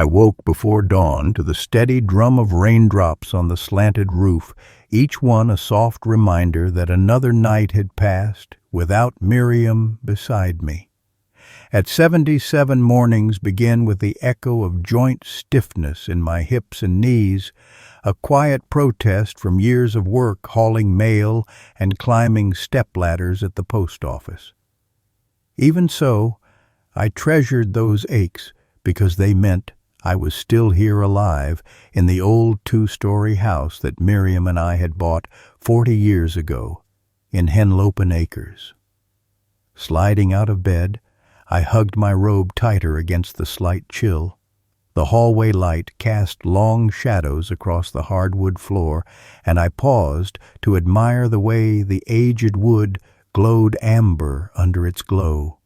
I woke before dawn to the steady drum of raindrops on the slanted roof, each one a soft reminder that another night had passed without Miriam beside me. At 77 mornings begin with the echo of joint stiffness in my hips and knees, a quiet protest from years of work hauling mail and climbing stepladders at the post office. Even so, I treasured those aches because they meant I was still here alive in the old 2-story house that Miriam and I had bought 40 years ago in Henlopen Acres. Sliding out of bed, I hugged my robe tighter against the slight chill. The hallway light cast long shadows across the hardwood floor, and I paused to admire the way the aged wood glowed amber under its glow.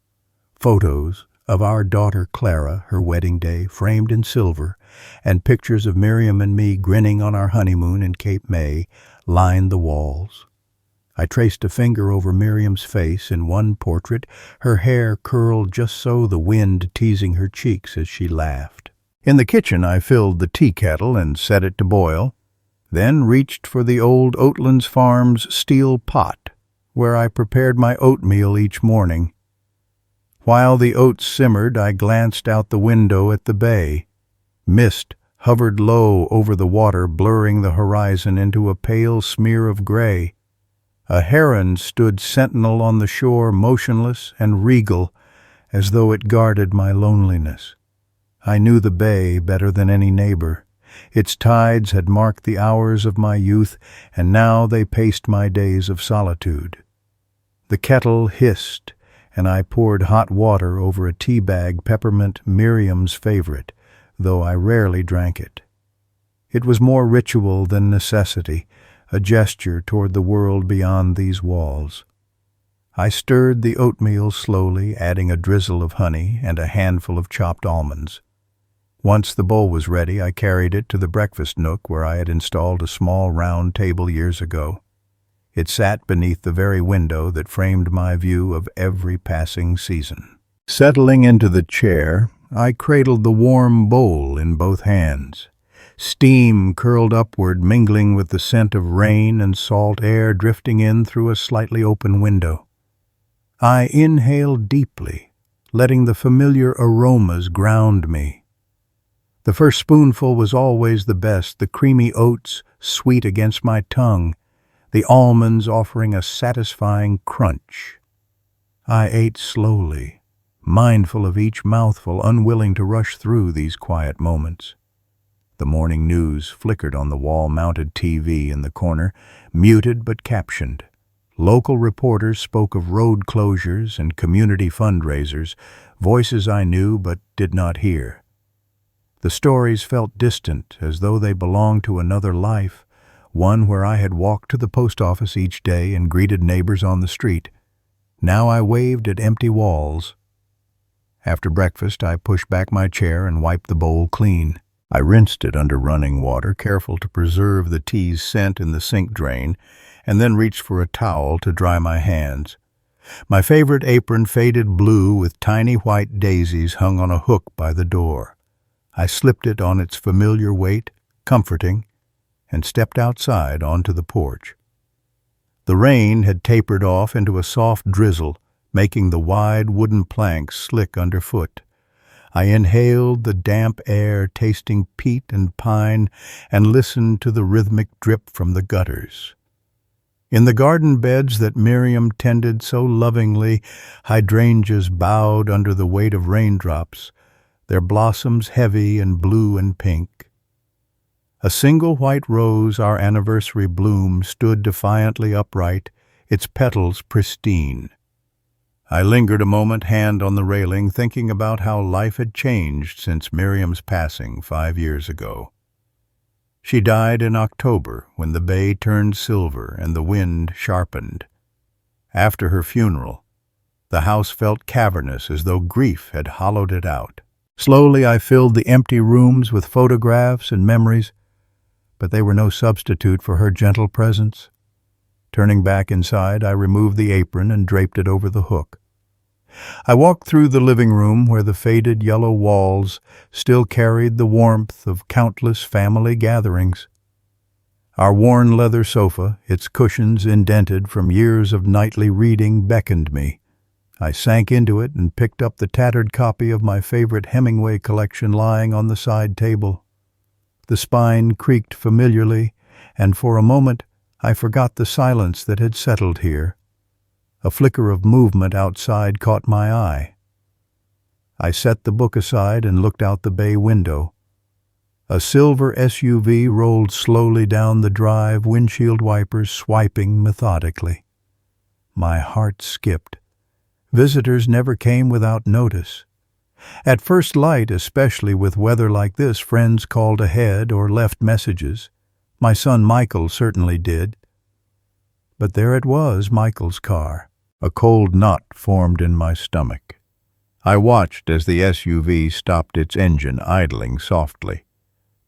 Photos of our daughter Clara, her wedding day, framed in silver, and pictures of Miriam and me grinning on our honeymoon in Cape May lined the walls. I traced a finger over Miriam's face in one portrait, her hair curled just so, the wind teasing her cheeks as she laughed. In the kitchen I filled the tea kettle and set it to boil, then reached for the old Oatlands Farms steel pot, where I prepared my oatmeal each morning. While the oats simmered, I glanced out the window at the bay. Mist hovered low over the water, blurring the horizon into a pale smear of gray. A heron stood sentinel on the shore, motionless and regal, as though it guarded my loneliness. I knew the bay better than any neighbor. Its tides had marked the hours of my youth, and now they paced my days of solitude. The kettle hissed, and I poured hot water over a tea bag, peppermint, Miriam's favorite, though I rarely drank it. It was more ritual than necessity, a gesture toward the world beyond these walls. I stirred the oatmeal slowly, adding a drizzle of honey and a handful of chopped almonds. Once the bowl was ready, I carried it to the breakfast nook where I had installed a small round table years ago. It sat beneath the very window that framed my view of every passing season. Settling into the chair, I cradled the warm bowl in both hands. Steam curled upward, mingling with the scent of rain and salt air drifting in through a slightly open window. I inhaled deeply, letting the familiar aromas ground me. The first spoonful was always the best, the creamy oats sweet against my tongue, the almonds offering a satisfying crunch. I ate slowly, mindful of each mouthful, unwilling to rush through these quiet moments. The morning news flickered on the wall-mounted TV in the corner, muted but captioned. Local reporters spoke of road closures and community fundraisers, voices I knew but did not hear. The stories felt distant, as though they belonged to another life, one where I had walked to the post office each day and greeted neighbors on the street. Now I waved at empty walls. After breakfast, I pushed back my chair and wiped the bowl clean. I rinsed it under running water, careful to preserve the tea's scent in the sink drain, and then reached for a towel to dry my hands. My favorite apron, faded blue with tiny white daisies, hung on a hook by the door. I slipped it on its familiar weight, comforting, and stepped outside onto the porch. The rain had tapered off into a soft drizzle, making the wide wooden planks slick underfoot. I inhaled the damp air, tasting peat and pine, and listened to the rhythmic drip from the gutters. In the garden beds that Miriam tended so lovingly, hydrangeas bowed under the weight of raindrops, their blossoms heavy and blue and pink. A single white rose, our anniversary bloom, stood defiantly upright, its petals pristine. I lingered a moment, hand on the railing, thinking about how life had changed since Miriam's passing 5 years ago. She died in October, when the bay turned silver and the wind sharpened. After her funeral, the house felt cavernous, as though grief had hollowed it out. Slowly I filled the empty rooms with photographs and memories, but they were no substitute for her gentle presence. Turning back inside, I removed the apron and draped it over the hook. I walked through the living room where the faded yellow walls still carried the warmth of countless family gatherings. Our worn leather sofa, its cushions indented from years of nightly reading, beckoned me. I sank into it and picked up the tattered copy of my favorite Hemingway collection lying on the side table. The spine creaked familiarly, and for a moment I forgot the silence that had settled here. A flicker of movement outside caught my eye. I set the book aside and looked out the bay window. A silver SUV rolled slowly down the drive, windshield wipers swiping methodically. My heart skipped. Visitors never came without notice. At first light, especially with weather like this, friends called ahead or left messages. My son Michael certainly did. But there it was, Michael's car. A cold knot formed in my stomach. I watched as the SUV stopped its engine, idling softly.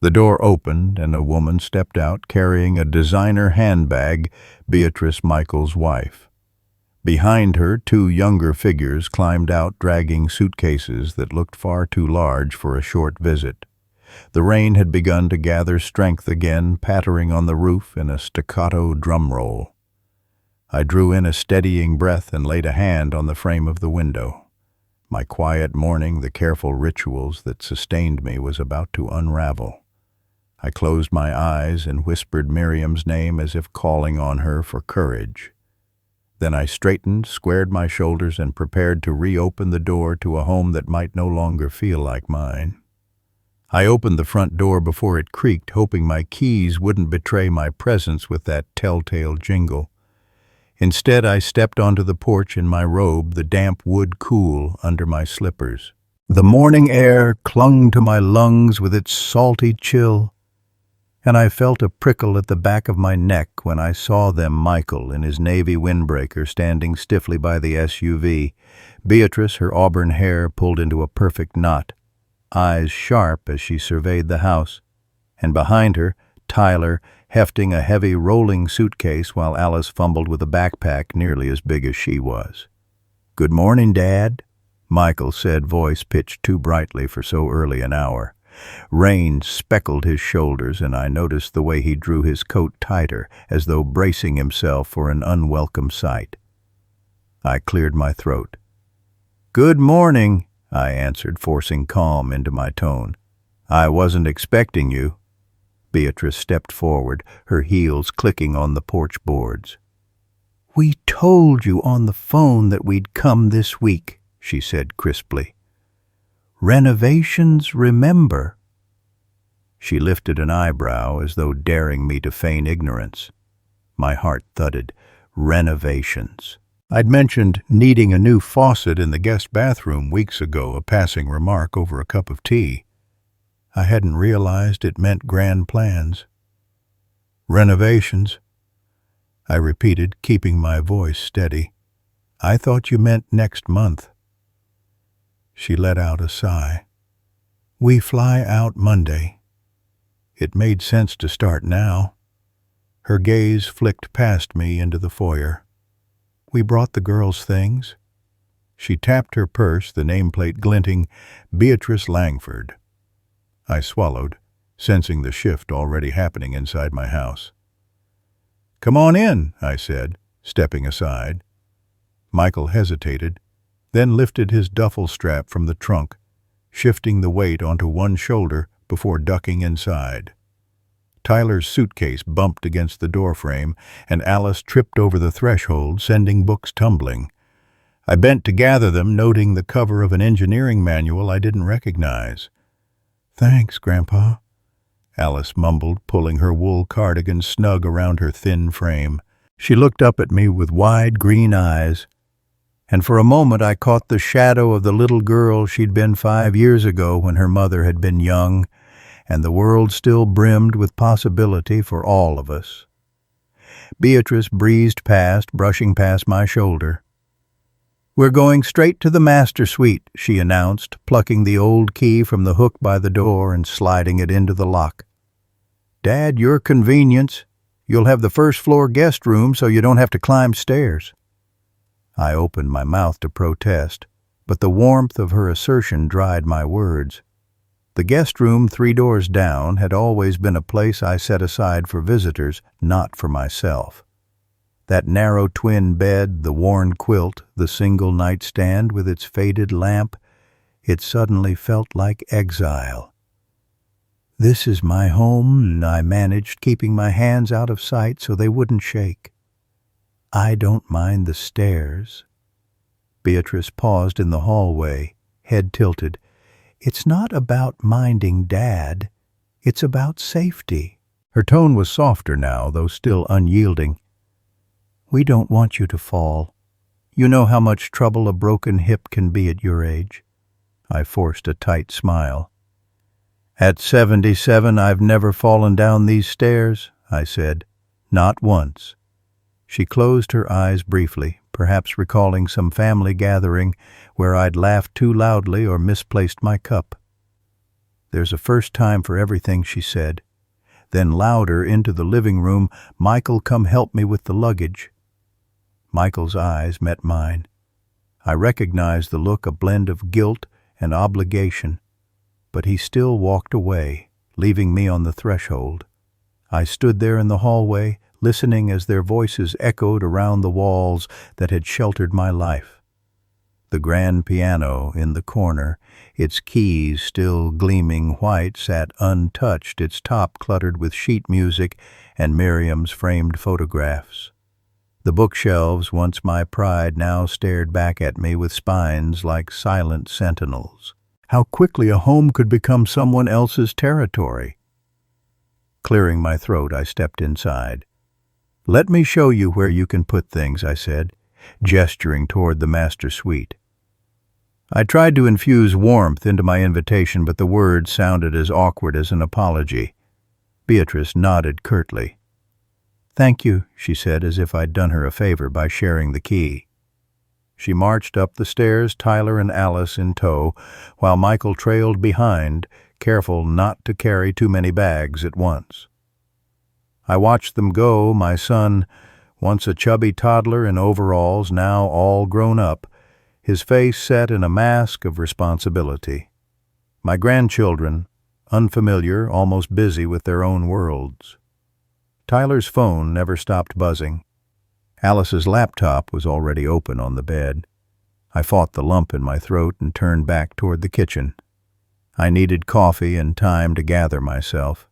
The door opened and a woman stepped out carrying a designer handbag, Beatrice, Michael's wife. Behind her, two younger figures climbed out dragging suitcases that looked far too large for a short visit. The rain had begun to gather strength again, pattering on the roof in a staccato drum roll. I drew in a steadying breath and laid a hand on the frame of the window. My quiet morning, the careful rituals that sustained me, was about to unravel. I closed my eyes and whispered Miriam's name as if calling on her for courage. Then I straightened, squared my shoulders, and prepared to reopen the door to a home that might no longer feel like mine. I opened the front door before it creaked, hoping my keys wouldn't betray my presence with that telltale jingle. Instead, I stepped onto the porch in my robe, the damp wood cool under my slippers. The morning air clung to my lungs with its salty chill, and I felt a prickle at the back of my neck when I saw them, Michael in his navy windbreaker standing stiffly by the SUV, Beatrice, her auburn hair pulled into a perfect knot, eyes sharp as she surveyed the house, and behind her, Tyler, hefting a heavy rolling suitcase while Alice fumbled with a backpack nearly as big as she was. "Good morning, Dad," Michael said, voice pitched too brightly for so early an hour. Rain speckled his shoulders, and I noticed the way he drew his coat tighter, as though bracing himself for an unwelcome sight. I cleared my throat. "Good morning," I answered, forcing calm into my tone. "I wasn't expecting you." Beatrice stepped forward, her heels clicking on the porch boards. "We told you on the phone that we'd come this week," she said crisply. "Renovations, remember?" She lifted an eyebrow as though daring me to feign ignorance. My heart thudded. Renovations. I'd mentioned needing a new faucet in the guest bathroom weeks ago, a passing remark over a cup of tea. I hadn't realized it meant grand plans. "Renovations," I repeated, keeping my voice steady. "I thought you meant next month." She let out a sigh. "We fly out Monday." It made sense to start now. Her gaze flicked past me into the foyer. "We brought the girls' things." She tapped her purse, the nameplate glinting, Beatrice Langford. I swallowed, sensing the shift already happening inside my house. "Come on in," I said, stepping aside. Michael hesitated, then lifted his duffel strap from the trunk, shifting the weight onto one shoulder before ducking inside. Tyler's suitcase bumped against the doorframe, and Alice tripped over the threshold, sending books tumbling. I bent to gather them, noting the cover of an engineering manual I didn't recognize. "Thanks, Grandpa," Alice mumbled, pulling her wool cardigan snug around her thin frame. She looked up at me with wide green eyes, and for a moment I caught the shadow of the little girl she'd been 5 years ago when her mother had been young, and the world still brimmed with possibility for all of us. Beatrice breezed past, brushing past my shoulder. "We're going straight to the master suite," she announced, plucking the old key from the hook by the door and sliding it into the lock. "Dad, your convenience. You'll have the first-floor guest room so you don't have to climb stairs." I opened my mouth to protest, but the warmth of her assertion dried my words. The guest room 3 doors down had always been a place I set aside for visitors, not for myself. That narrow twin bed, the worn quilt, the single nightstand with its faded lamp, it suddenly felt like exile. "This is my home," I managed, keeping my hands out of sight so they wouldn't shake. "I don't mind the stairs." Beatrice paused in the hallway, head tilted. "It's not about minding Dad. It's about safety." Her tone was softer now, though still unyielding. "We don't want you to fall. You know how much trouble a broken hip can be at your age." I forced a tight smile. "At 77, I've never fallen down these stairs," I said. "Not once." She closed her eyes briefly, perhaps recalling some family gathering where I'd laughed too loudly or misplaced my cup. "There's a first time for everything," she said. Then louder into the living room, "Michael, come help me with the luggage." Michael's eyes met mine. I recognized the look, a blend of guilt and obligation, but he still walked away, leaving me on the threshold. I stood there in the hallway, listening as their voices echoed around the walls that had sheltered my life. The grand piano in the corner, its keys still gleaming white, sat untouched, its top cluttered with sheet music and Miriam's framed photographs. The bookshelves, once my pride, now stared back at me with spines like silent sentinels. How quickly a home could become someone else's territory. Clearing my throat, I stepped inside. "Let me show you where you can put things," I said, gesturing toward the master suite. I tried to infuse warmth into my invitation, but the words sounded as awkward as an apology. Beatrice nodded curtly. "Thank you," she said, as if I'd done her a favor by sharing the key. She marched up the stairs, Tyler and Alice in tow, while Michael trailed behind, careful not to carry too many bags at once. I watched them go, my son, once a chubby toddler in overalls, now all grown up, his face set in a mask of responsibility. My grandchildren, unfamiliar, almost busy with their own worlds. Tyler's phone never stopped buzzing. Alice's laptop was already open on the bed. I fought the lump in my throat and turned back toward the kitchen. I needed coffee and time to gather myself.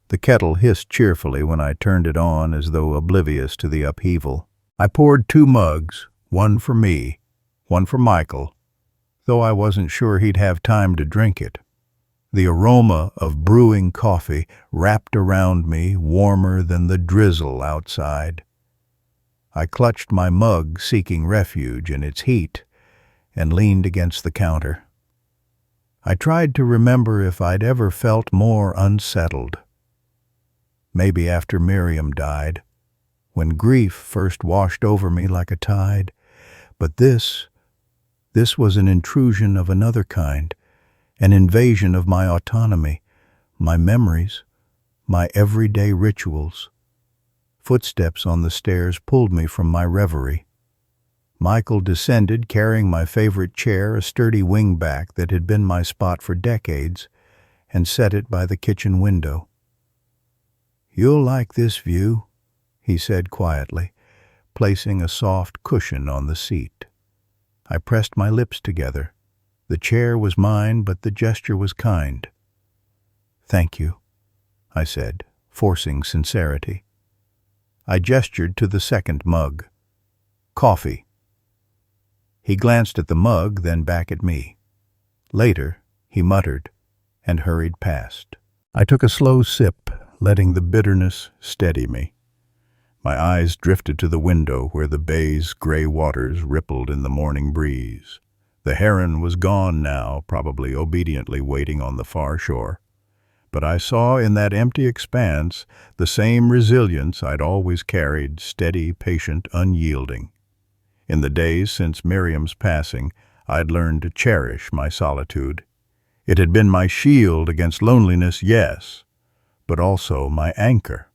The kettle hissed cheerfully when I turned it on, as though oblivious to the upheaval. I poured 2 mugs, one for me, one for Michael, though I wasn't sure he'd have time to drink it. The aroma of brewing coffee wrapped around me, warmer than the drizzle outside. I clutched my mug, seeking refuge in its heat, and leaned against the counter. I tried to remember if I'd ever felt more unsettled. Maybe after Miriam died, when grief first washed over me like a tide, but this was an intrusion of another kind, an invasion of my autonomy, my memories, my everyday rituals. Footsteps on the stairs pulled me from my reverie. Michael descended, carrying my favorite chair, a sturdy wingback that had been my spot for decades, and set it by the kitchen window. "You'll like this view," he said quietly, placing a soft cushion on the seat. I pressed my lips together. The chair was mine, but the gesture was kind. "Thank you," I said, forcing sincerity. I gestured to the second mug. "Coffee." He glanced at the mug, then back at me. Later, he muttered and hurried past. I took a slow sip, letting the bitterness steady me. My eyes drifted to the window where the bay's gray waters rippled in the morning breeze. The heron was gone now, probably obediently waiting on the far shore. But I saw in that empty expanse the same resilience I'd always carried, steady, patient, unyielding. In the days since Miriam's passing, I'd learned to cherish my solitude. It had been my shield against loneliness, yes, but also my anchor.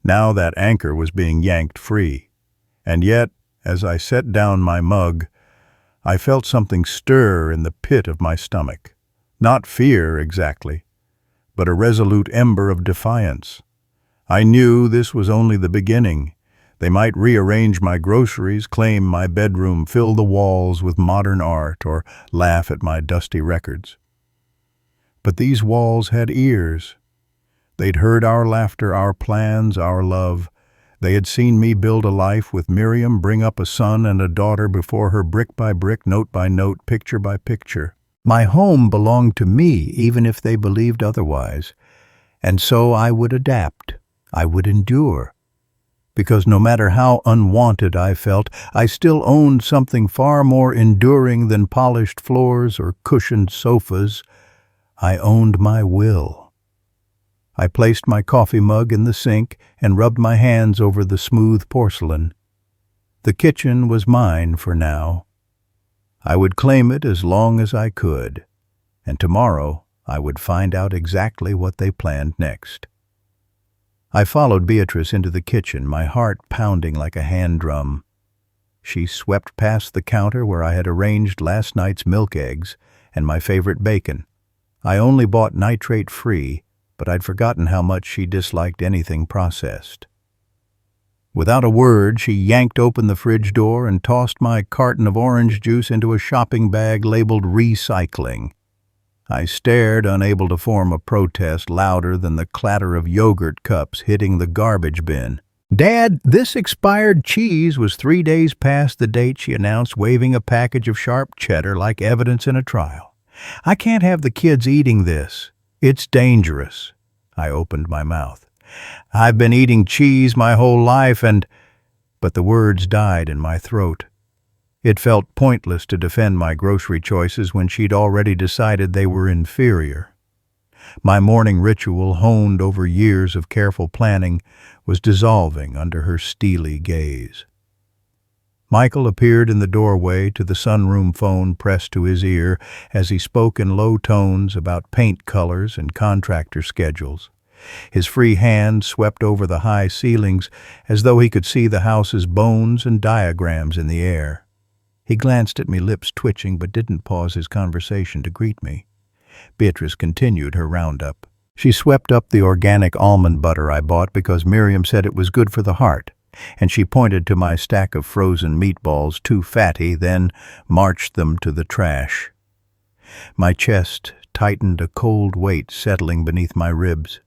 Now that anchor was being yanked free. And yet, as I set down my mug, I felt something stir in the pit of my stomach. Not fear, exactly, but a resolute ember of defiance. I knew this was only the beginning. They might rearrange my groceries, claim my bedroom, fill the walls with modern art, or laugh at my dusty records. But these walls had ears. They'd heard our laughter, our plans, our love. They had seen me build a life with Miriam, bring up a son and a daughter before her, brick by brick, note by note, picture by picture. My home belonged to me, even if they believed otherwise. And so I would adapt. I would endure. Because no matter how unwanted I felt, I still owned something far more enduring than polished floors or cushioned sofas. I owned my will. I placed my coffee mug in the sink and rubbed my hands over the smooth porcelain. The kitchen was mine for now. I would claim it as long as I could, and tomorrow I would find out exactly what they planned next. I followed Beatrice into the kitchen, my heart pounding like a hand drum. She swept past the counter where I had arranged last night's milk eggs and my favorite bacon. I only bought nitrate-free, but I'd forgotten how much she disliked anything processed. Without a word, she yanked open the fridge door and tossed my carton of orange juice into a shopping bag labeled recycling. I stared, unable to form a protest louder than the clatter of yogurt cups hitting the garbage bin. "Dad, this expired cheese was 3 days past the date," she announced, waving a package of sharp cheddar like evidence in a trial. "I can't have the kids eating this. It's dangerous." I opened my mouth. "I've been eating cheese my whole life but the words died in my throat. It felt pointless to defend my grocery choices when she'd already decided they were inferior. My morning ritual, honed over years of careful planning, was dissolving under her steely gaze. Michael appeared in the doorway to the sunroom phone pressed to his ear as he spoke in low tones about paint colors and contractor schedules. His free hand swept over the high ceilings as though he could see the house's bones and diagrams in the air. He glanced at me, lips twitching, but didn't pause his conversation to greet me. Beatrice continued her roundup. She swept up the organic almond butter I bought because Miriam said it was good for the heart, and she pointed to my stack of frozen meatballs, too fatty, then marched them to the trash. My chest tightened, a cold weight settling beneath my ribs.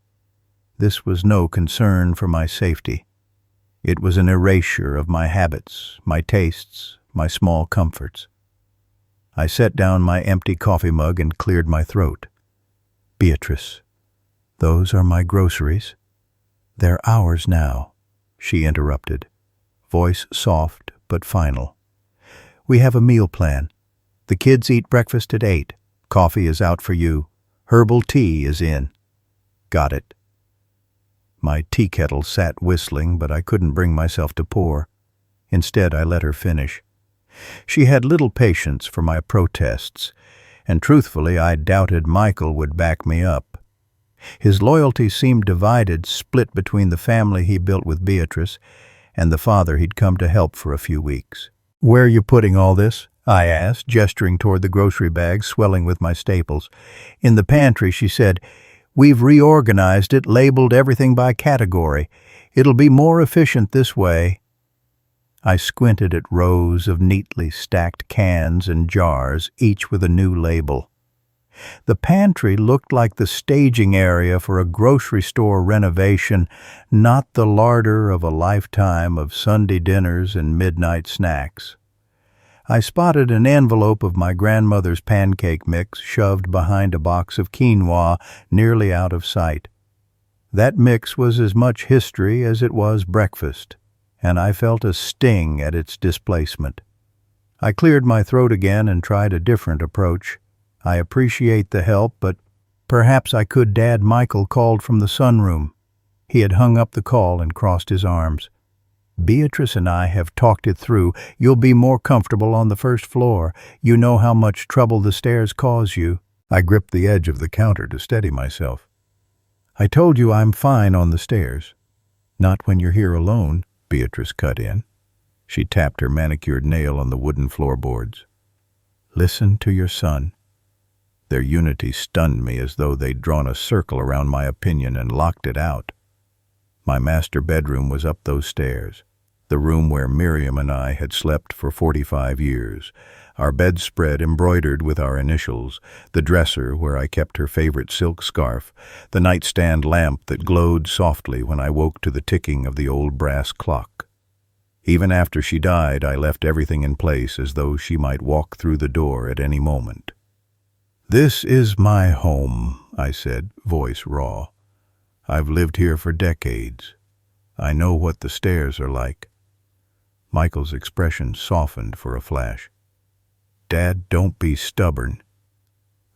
This was no concern for my safety. It was an erasure of my habits, my tastes, my small comforts. I set down my empty coffee mug and cleared my throat. "Beatrice, those are my groceries." "They're ours now," she interrupted, voice soft but final. "We have a meal plan. The kids eat breakfast at 8. Coffee is out for you. Herbal tea is in." "Got it." My tea kettle sat whistling, but I couldn't bring myself to pour. Instead, I let her finish. She had little patience for my protests, and truthfully, I doubted Michael would back me up. His loyalty seemed divided, split between the family he built with Beatrice and the father he'd come to help for a few weeks. "Where are you putting all this?" I asked, gesturing toward the grocery bag swelling with my staples. "In the pantry," she said. "We've reorganized it, labeled everything by category. It'll be more efficient this way." I squinted at rows of neatly stacked cans and jars, each with a new label. The pantry looked like the staging area for a grocery store renovation, not the larder of a lifetime of Sunday dinners and midnight snacks. I spotted an envelope of my grandmother's pancake mix shoved behind a box of quinoa nearly out of sight. That mix was as much history as it was breakfast, and I felt a sting at its displacement. I cleared my throat again and tried a different approach. "I appreciate the help, but perhaps I could." Dad, Michael called from the sunroom. He had hung up the call and crossed his arms. "Beatrice and I have talked it through. You'll be more comfortable on the first floor. You know how much trouble the stairs cause you." I gripped the edge of the counter to steady myself. "I told you I'm fine on the stairs." "Not when you're here alone," Beatrice cut in. She tapped her manicured nail on the wooden floorboards. Listen to your son." Their unity stunned me as though they'd drawn a circle around my opinion and locked it out. My master bedroom was up those stairs, the room where Miriam and I had slept for 45 years, our bedspread embroidered with our initials, the dresser where I kept her favorite silk scarf, the nightstand lamp that glowed softly when I woke to the ticking of the old brass clock. Even after she died, I left everything in place as though she might walk through the door at any moment. "This is my home," I said, voice raw. "I've lived here for decades. I know what the stairs are like." Michael's expression softened for a flash. "Dad, don't be stubborn.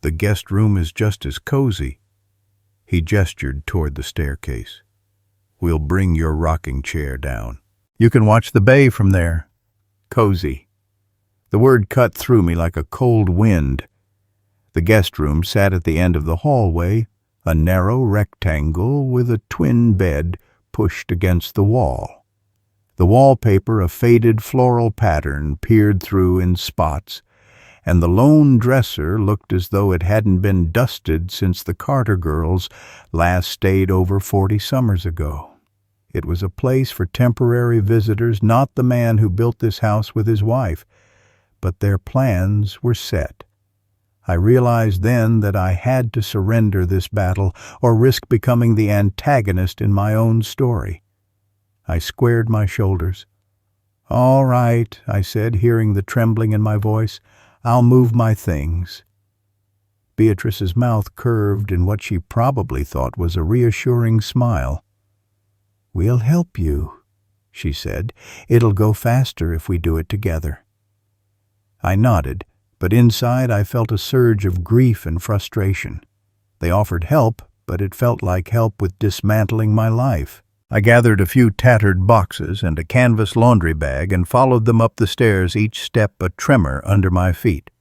The guest room is just as cozy." He gestured toward the staircase. "We'll bring your rocking chair down. You can watch the bay from there." Cozy. The word cut through me like a cold wind. The guest room sat at the end of the hallway, a narrow rectangle with a twin bed pushed against the wall. The wallpaper, a faded floral pattern, peered through in spots, and the lone dresser looked as though it hadn't been dusted since the Carter girls last stayed over 40 summers ago. It was a place for temporary visitors, not the man who built this house with his wife, but their plans were set. I realized then that I had to surrender this battle or risk becoming the antagonist in my own story. I squared my shoulders. "All right," I said, hearing the trembling in my voice. "I'll move my things." Beatrice's mouth curved in what she probably thought was a reassuring smile. "We'll help you," she said. "It'll go faster if we do it together." I nodded, but inside I felt a surge of grief and frustration. They offered help, but it felt like help with dismantling my life. I gathered a few tattered boxes and a canvas laundry bag and followed them up the stairs, each step a tremor under my feet.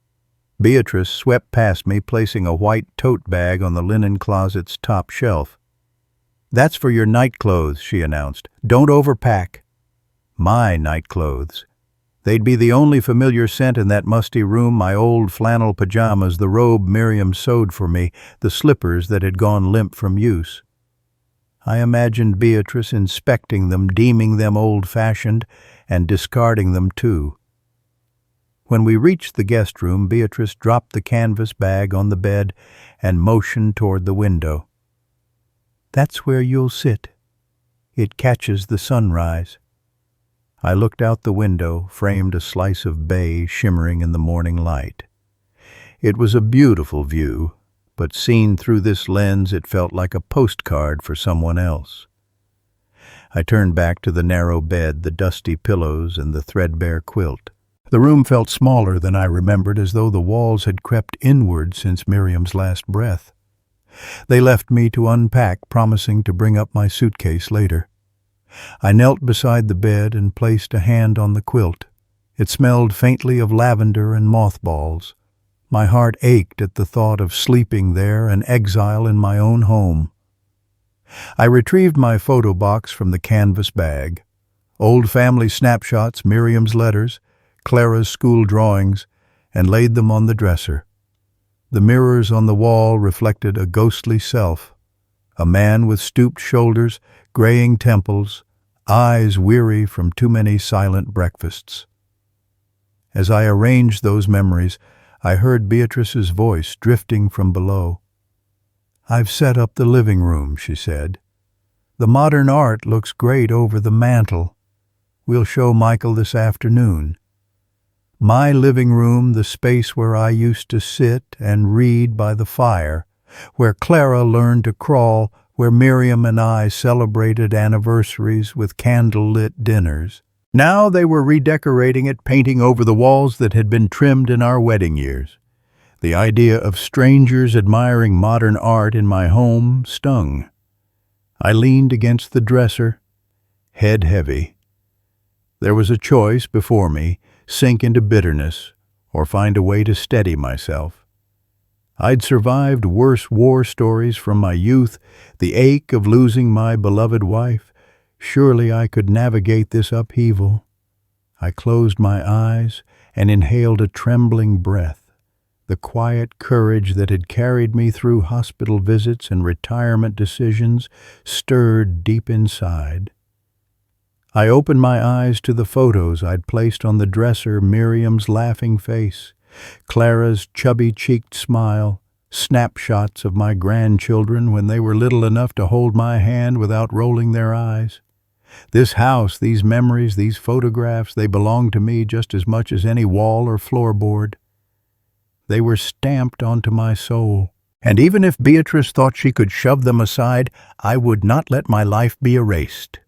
Beatrice swept past me, placing a white tote bag on the linen closet's top shelf. "That's for your night clothes," she announced. "Don't overpack." My night clothes. They'd be the only familiar scent in that musty room, my old flannel pajamas, the robe Miriam sewed for me, the slippers that had gone limp from use. I imagined Beatrice inspecting them, deeming them old-fashioned, and discarding them too. When we reached the guest room, Beatrice dropped the canvas bag on the bed and motioned toward the window. "That's where you'll sit. It catches the sunrise." I looked out the window, framed a slice of bay shimmering in the morning light. It was a beautiful view, but seen through this lens it felt like a postcard for someone else. I turned back to the narrow bed, the dusty pillows, and the threadbare quilt. The room felt smaller than I remembered, as though the walls had crept inward since Miriam's last breath. They left me to unpack, promising to bring up my suitcase later. I knelt beside the bed and placed a hand on the quilt. It smelled faintly of lavender and mothballs. My heart ached at the thought of sleeping there, an exile in my own home. I retrieved my photo box from the canvas bag. Old family snapshots, Miriam's letters, Clara's school drawings, and laid them on the dresser. The mirrors on the wall reflected a ghostly self, a man with stooped shoulders, graying temples, eyes weary from too many silent breakfasts. As I arranged those memories, I heard Beatrice's voice drifting from below. "I've set up the living room," she said. "The modern art looks great over the mantel. We'll show Michael this afternoon. My living room, the space where I used to sit and read by the fire, where Clara learned to crawl, where Miriam and I celebrated anniversaries with candle-lit dinners." Now they were redecorating it, painting over the walls that had been trimmed in our wedding years. The idea of strangers admiring modern art in my home stung. I leaned against the dresser, head heavy. There was a choice before me: sink into bitterness or find a way to steady myself. I'd survived worse war stories from my youth, the ache of losing my beloved wife. Surely I could navigate this upheaval. I closed my eyes and inhaled a trembling breath. The quiet courage that had carried me through hospital visits and retirement decisions stirred deep inside. I opened my eyes to the photos I'd placed on the dresser, Miriam's laughing face, Clara's chubby-cheeked smile, snapshots of my grandchildren when they were little enough to hold my hand without rolling their eyes. This house, these memories, these photographs, they belonged to me just as much as any wall or floorboard. They were stamped onto my soul. And even if Beatrice thought she could shove them aside, I would not let my life be erased.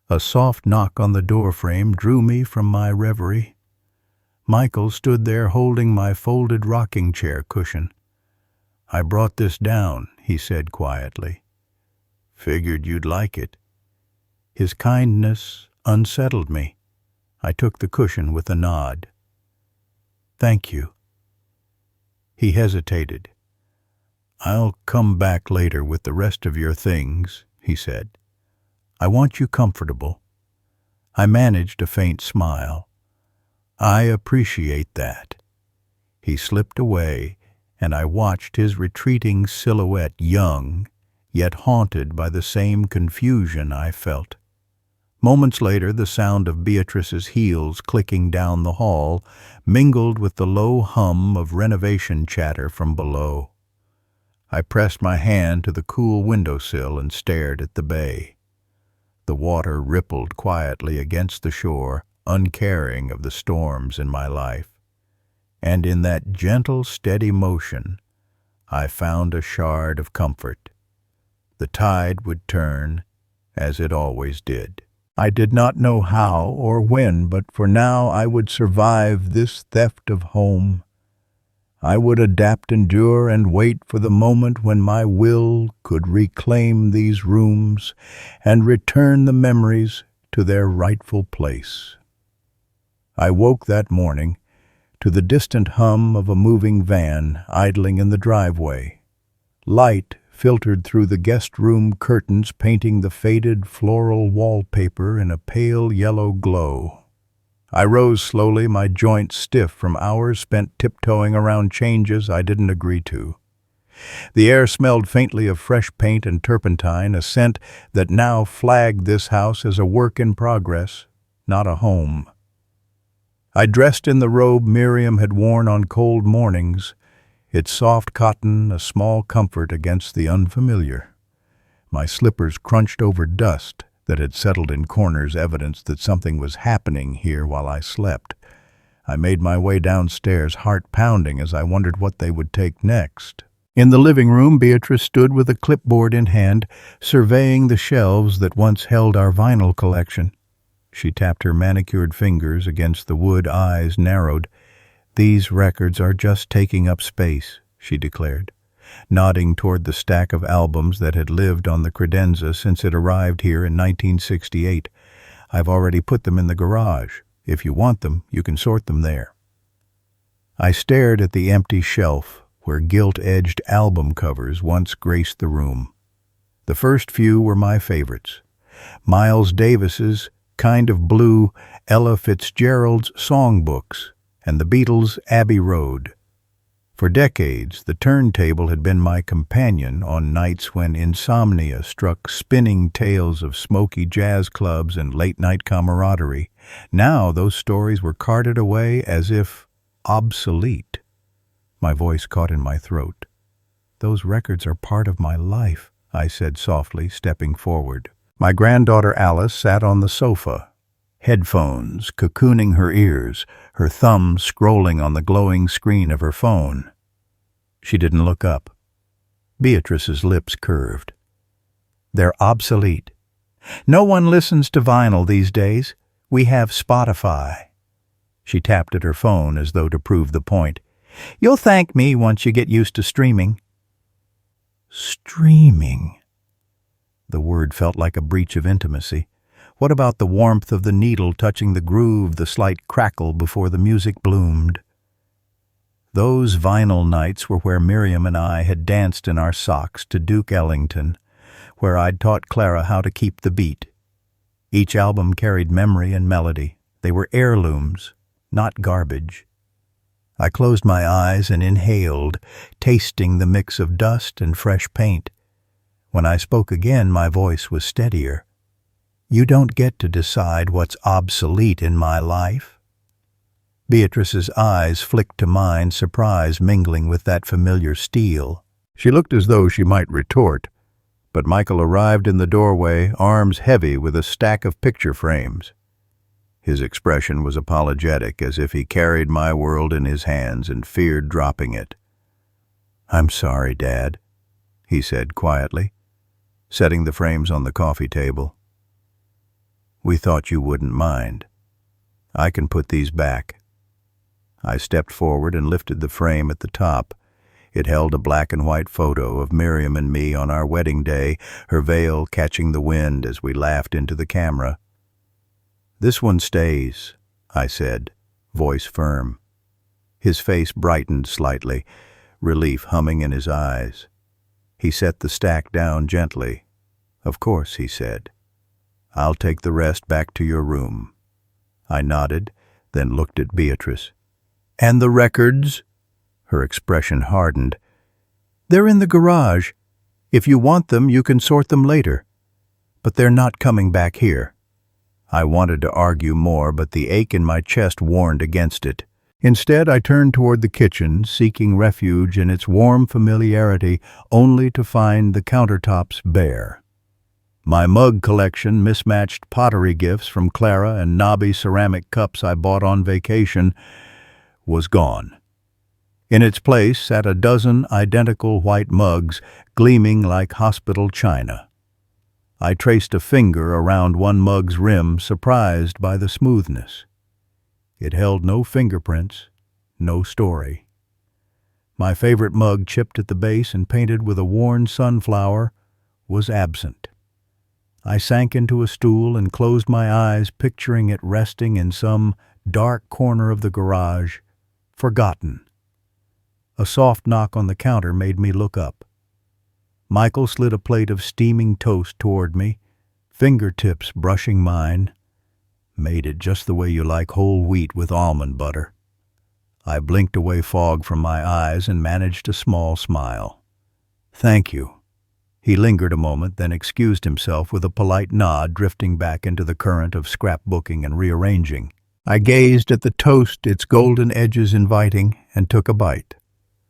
A soft knock on the doorframe drew me from my reverie. Michael stood there holding my folded rocking chair cushion. "I brought this down," he said quietly. "Figured you'd like it." His kindness unsettled me. I took the cushion with a nod. "Thank you." He hesitated. "I'll come back later with the rest of your things," he said. "I want you comfortable." I managed a faint smile. "I appreciate that." He slipped away, and I watched his retreating silhouette, young, yet haunted by the same confusion I felt. Moments later, the sound of Beatrice's heels clicking down the hall mingled with the low hum of renovation chatter from below. I pressed my hand to the cool windowsill and stared at the bay. The water rippled quietly against the shore, uncaring of the storms in my life. And in that gentle, steady motion, I found a shard of comfort. The tide would turn, as it always did. I did not know how or when, but for now I would survive this theft of home. I would adapt, endure, and wait for the moment when my will could reclaim these rooms and return the memories to their rightful place. I woke that morning to the distant hum of a moving van idling in the driveway. Light filtered through the guest room curtains, painting the faded floral wallpaper in a pale yellow glow. I rose slowly, my joints stiff from hours spent tiptoeing around changes I didn't agree to. The air smelled faintly of fresh paint and turpentine, a scent that now flagged this house as a work in progress, not a home. I dressed in the robe Miriam had worn on cold mornings, its soft cotton a small comfort against the unfamiliar. My slippers crunched over dust that had settled in corners, evidence that something was happening here while I slept. I made my way downstairs, heart pounding as I wondered what they would take next. In the living room, Beatrice stood with a clipboard in hand, surveying the shelves that once held our vinyl collection. She tapped her manicured fingers against the wood, eyes narrowed. "These records are just taking up space," she declared, nodding toward the stack of albums that had lived on the credenza since it arrived here in 1968. "I've already put them in the garage. If you want them, you can sort them there." I stared at the empty shelf where gilt-edged album covers once graced the room. The first few were my favorites. Miles Davis's Kind of Blue, Ella Fitzgerald's songbooks, and the Beatles' Abbey Road. For decades, the turntable had been my companion on nights when insomnia struck, spinning tales of smoky jazz clubs and late-night camaraderie. Now those stories were carted away as if obsolete. My voice caught in my throat. "Those records are part of my life," I said softly, stepping forward. My granddaughter Alice sat on the sofa, headphones cocooning her ears, her thumb scrolling on the glowing screen of her phone. She didn't look up. Beatrice's lips curved. "They're obsolete. No one listens to vinyl these days. We have Spotify." She tapped at her phone as though to prove the point. "You'll thank me once you get used to streaming." Streaming. The word felt like a breach of intimacy. What about the warmth of the needle touching the groove, the slight crackle before the music bloomed? Those vinyl nights were where Miriam and I had danced in our socks to Duke Ellington, where I'd taught Clara how to keep the beat. Each album carried memory and melody. They were heirlooms, not garbage. I closed my eyes and inhaled, tasting the mix of dust and fresh paint. When I spoke again, my voice was steadier. You don't get to decide what's obsolete in my life. Beatrice's eyes flicked to mine, surprise mingling with that familiar steel. She looked as though she might retort, but Michael arrived in the doorway, arms heavy with a stack of picture frames. His expression was apologetic, as if he carried my world in his hands and feared dropping it. "I'm sorry, Dad," he said quietly, setting the frames on the coffee table. "We thought you wouldn't mind. I can put these back." I stepped forward and lifted the frame at the top. It held a black and white photo of Miriam and me on our wedding day, her veil catching the wind as we laughed into the camera. "This one stays," I said, voice firm. His face brightened slightly, relief humming in his eyes. He set the stack down gently. "Of course," he said. "I'll take the rest back to your room." I nodded, then looked at Beatrice. "And the records?" Her expression hardened. "They're in the garage. If you want them, you can sort them later. But they're not coming back here." I wanted to argue more, but the ache in my chest warned against it. Instead, I turned toward the kitchen, seeking refuge in its warm familiarity, only to find the countertops bare. My mug collection, mismatched pottery gifts from Clara and knobby ceramic cups I bought on vacation, was gone. In its place sat a dozen identical white mugs, gleaming like hospital china. I traced a finger around one mug's rim, surprised by the smoothness. It held no fingerprints, no story. My favorite mug, chipped at the base and painted with a worn sunflower, was absent. I sank into a stool and closed my eyes, picturing it resting in some dark corner of the garage, forgotten. A soft knock on the counter made me look up. Michael slid a plate of steaming toast toward me, fingertips brushing mine. "Made it just the way you like whole wheat with almond butter." I blinked away fog from my eyes and managed a small smile. "Thank you." He lingered a moment, then excused himself with a polite nod, drifting back into the current of scrapbooking and rearranging. I gazed at the toast, its golden edges inviting, and took a bite.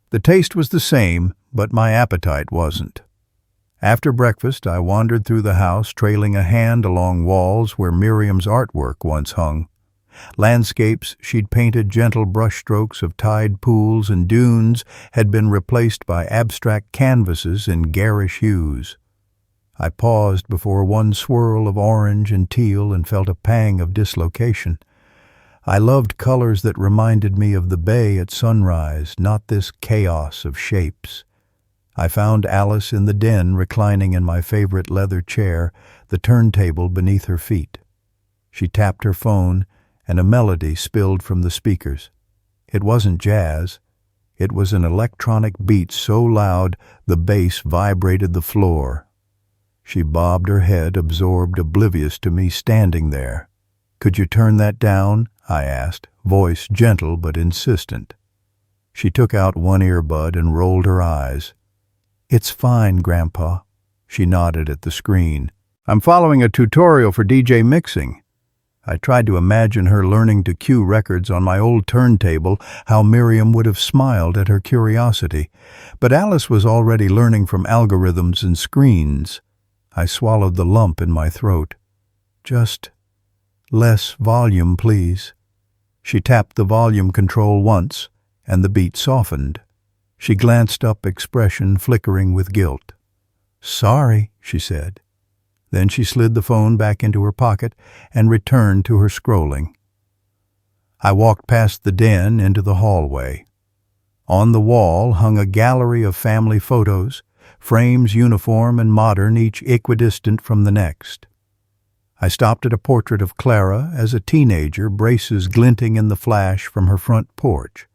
The taste was the same, but my appetite wasn't. After breakfast, I wandered through the house, trailing a hand along walls where Miriam's artwork once hung. Landscapes she'd painted, gentle brushstrokes of tide pools and dunes, had been replaced by abstract canvases in garish hues. I paused before one swirl of orange and teal and felt a pang of dislocation. I loved colors that reminded me of the bay at sunrise, not this chaos of shapes. I found Alice in the den, reclining in my favorite leather chair, the turntable beneath her feet. She tapped her phone, and a melody spilled from the speakers. It wasn't jazz. It was an electronic beat so loud the bass vibrated the floor. She bobbed her head, absorbed, oblivious to me standing there. "Could you turn that down?" I asked, voice gentle but insistent. She took out one earbud and rolled her eyes. "It's fine, Grandpa." She nodded at the screen. "I'm following a tutorial for DJ mixing." I tried to imagine her learning to cue records on my old turntable, how Miriam would have smiled at her curiosity. But Alice was already learning from algorithms and screens. I swallowed the lump in my throat. "Just less volume, please." She tapped the volume control once, and the beat softened. She glanced up, expression flickering with guilt. "Sorry," she said. Then she slid the phone back into her pocket and returned to her scrolling. I walked past the den into the hallway. On the wall hung a gallery of family photos, frames uniform and modern, each equidistant from the next. I stopped at a portrait of Clara as a teenager, braces glinting in the flash from her front porch.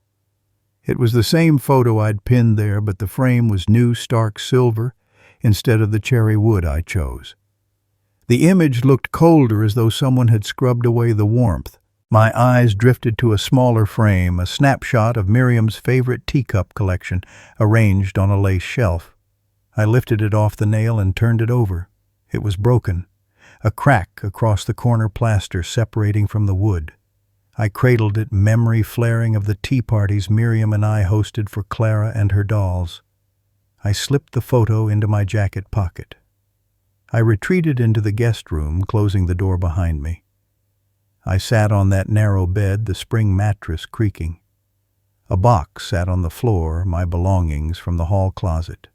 It was the same photo I'd pinned there, but the frame was new stark silver instead of the cherry wood I chose. The image looked colder, as though someone had scrubbed away the warmth, My eyes drifted to a smaller frame, a snapshot of Miriam's favorite teacup collection, arranged on a lace shelf. I lifted it off the nail and turned it over. It was broken, a crack across the corner plaster separating from the wood. I cradled it, memory flaring of the tea parties Miriam and I hosted for Clara and her dolls. I slipped the photo into my jacket pocket. I retreated into the guest room, closing the door behind me. I sat on that narrow bed, the spring mattress creaking. A box sat on the floor, my belongings from the hall closet.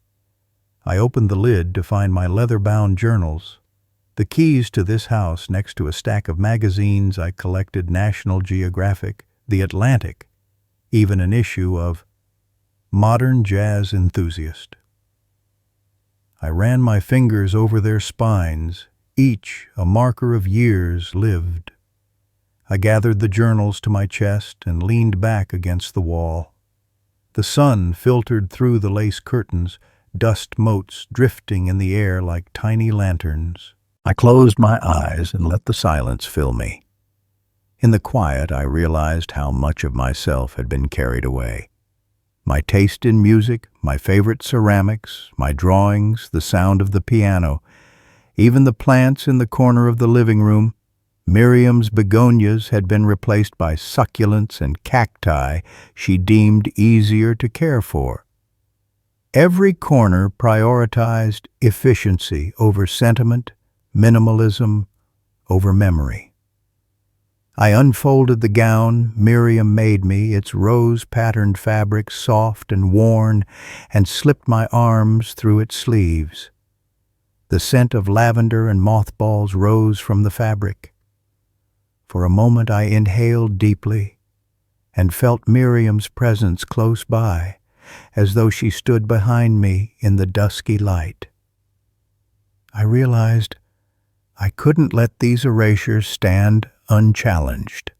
I opened the lid to find my leather-bound journals, the keys to this house next to a stack of magazines I collected: National Geographic, The Atlantic, even an issue of Modern Jazz Enthusiast. I ran my fingers over their spines, each a marker of years lived. I gathered the journals to my chest and leaned back against the wall. The sun filtered through the lace curtains, dust motes drifting in the air like tiny lanterns. I closed my eyes and let the silence fill me. In the quiet, I realized how much of myself had been carried away. My taste in music, my favorite ceramics, my drawings, the sound of the piano, even the plants in the corner of the living room. Miriam's begonias had been replaced by succulents and cacti she deemed easier to care for. Every corner prioritized efficiency over sentiment, minimalism over memory. I unfolded the gown Miriam made me, its rose-patterned fabric soft and worn, and slipped my arms through its sleeves. The scent of lavender and mothballs rose from the fabric. For a moment I inhaled deeply and felt Miriam's presence close by, as though she stood behind me in the dusky light. I realized I couldn't let these erasures stand unchallenged.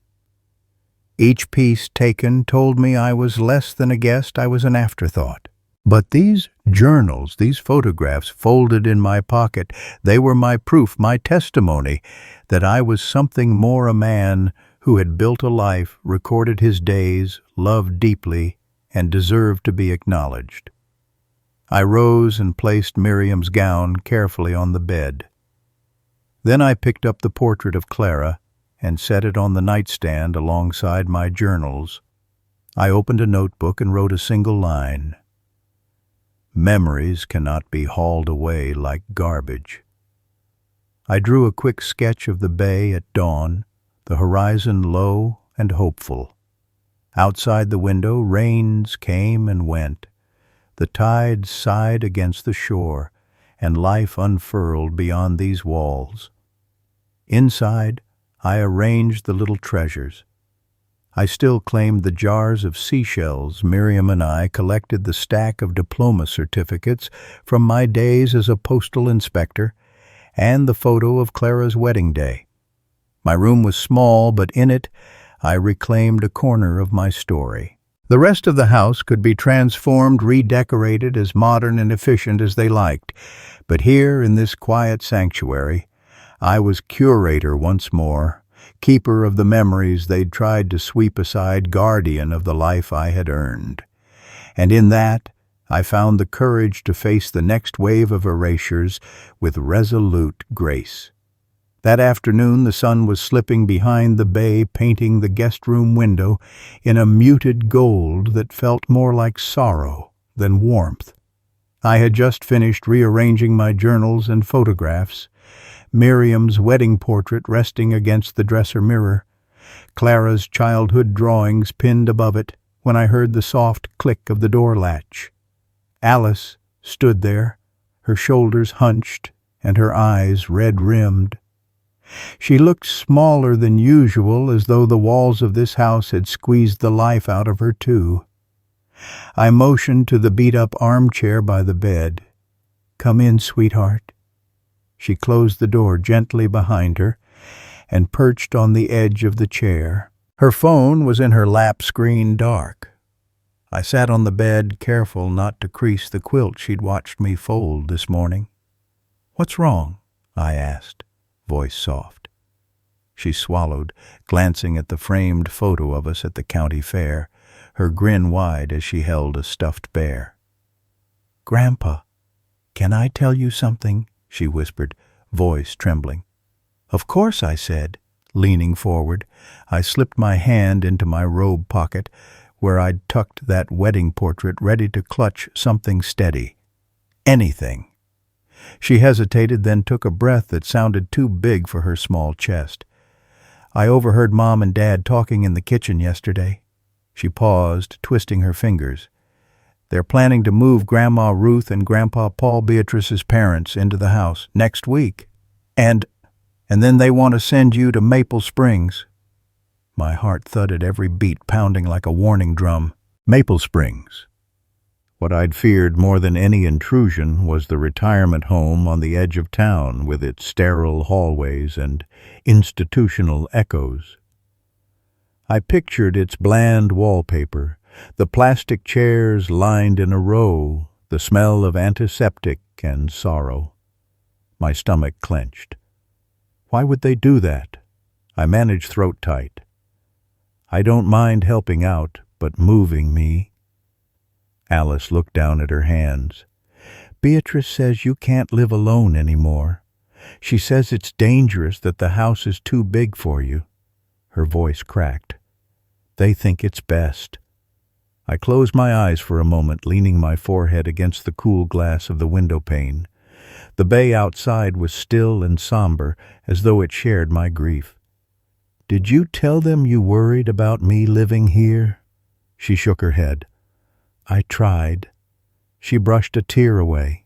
Each piece taken told me I was less than a guest, I was an afterthought. But these journals, these photographs folded in my pocket, they were my proof, my testimony that I was something more, a man who had built a life, recorded his days, loved deeply, and deserved to be acknowledged. I rose and placed Miriam's gown carefully on the bed. Then I picked up the portrait of Clara and set it on the nightstand alongside my journals. I opened a notebook and wrote a single line. Memories cannot be hauled away like garbage. I drew a quick sketch of the bay at dawn, the horizon low and hopeful. Outside the window, rains came and went. The tide sighed against the shore, and life unfurled beyond these walls. Inside, I arranged the little treasures. I still claimed the jars of seashells Miriam and I collected, the stack of diploma certificates from my days as a postal inspector, and the photo of Clara's wedding day. My room was small, but in it I reclaimed a corner of my story. The rest of the house could be transformed, redecorated, as modern and efficient as they liked, but here in this quiet sanctuary, I was curator once more, keeper of the memories they'd tried to sweep aside, guardian of the life I had earned. And in that, I found the courage to face the next wave of erasures with resolute grace. That afternoon, the sun was slipping behind the bay, painting the guest room window in a muted gold that felt more like sorrow than warmth. I had just finished rearranging my journals and photographs, Miriam's wedding portrait resting against the dresser mirror, Clara's childhood drawings pinned above it, when I heard the soft click of the door latch. Alice stood there, her shoulders hunched and her eyes red-rimmed. She looked smaller than usual, as though the walls of this house had squeezed the life out of her too. I motioned to the beat-up armchair by the bed. "Come in, sweetheart." She closed the door gently behind her and perched on the edge of the chair. Her phone was in her lap, screen dark. I sat on the bed, careful not to crease the quilt she'd watched me fold this morning. "What's wrong?" I asked, voice soft. She swallowed, glancing at the framed photo of us at the county fair, her grin wide as she held a stuffed bear. "Grandpa, can I tell you something?" she whispered, voice trembling. "Of course," I said, leaning forward. I slipped my hand into my robe pocket, where I'd tucked that wedding portrait, ready to clutch something steady. Anything. She hesitated, then took a breath that sounded too big for her small chest. "I overheard Mom and Dad talking in the kitchen yesterday." She paused, twisting her fingers. "They're planning to move Grandma Ruth and Grandpa Paul Beatrice's parents into the house next week. And then they want to send you to Maple Springs." My heart thudded, every beat pounding like a warning drum. Maple Springs. What I'd feared more than any intrusion was the retirement home on the edge of town, with its sterile hallways and institutional echoes. I pictured its bland wallpaper, the plastic chairs lined in a row, the smell of antiseptic and sorrow. My stomach clenched. Why would they do that? I managed throat tight. "I don't mind helping out, but moving me." Alice looked down at her hands. "Beatrice says you can't live alone anymore. She says it's dangerous, that the house is too big for you." Her voice cracked. "They think it's best." I closed my eyes for a moment, leaning my forehead against the cool glass of the window pane. The bay outside was still and somber, as though it shared my grief. "Did you tell them you worried about me living here?" She shook her head. "I tried." She brushed a tear away.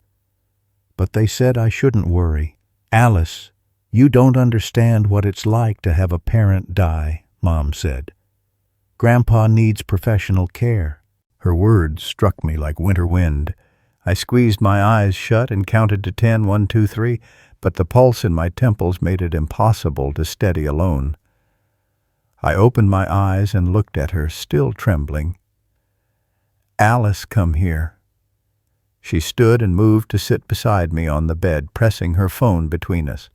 "But they said I shouldn't worry." "Alice, you don't understand what it's like to have a parent die," Mom said. "Grandpa needs professional care." Her words struck me like winter wind. I squeezed my eyes shut and counted to 10, 1, 2, 3, but the pulse in my temples made it impossible to steady alone. I opened my eyes and looked at her, still trembling. "Alice, come here." She stood and moved to sit beside me on the bed, pressing her phone between us.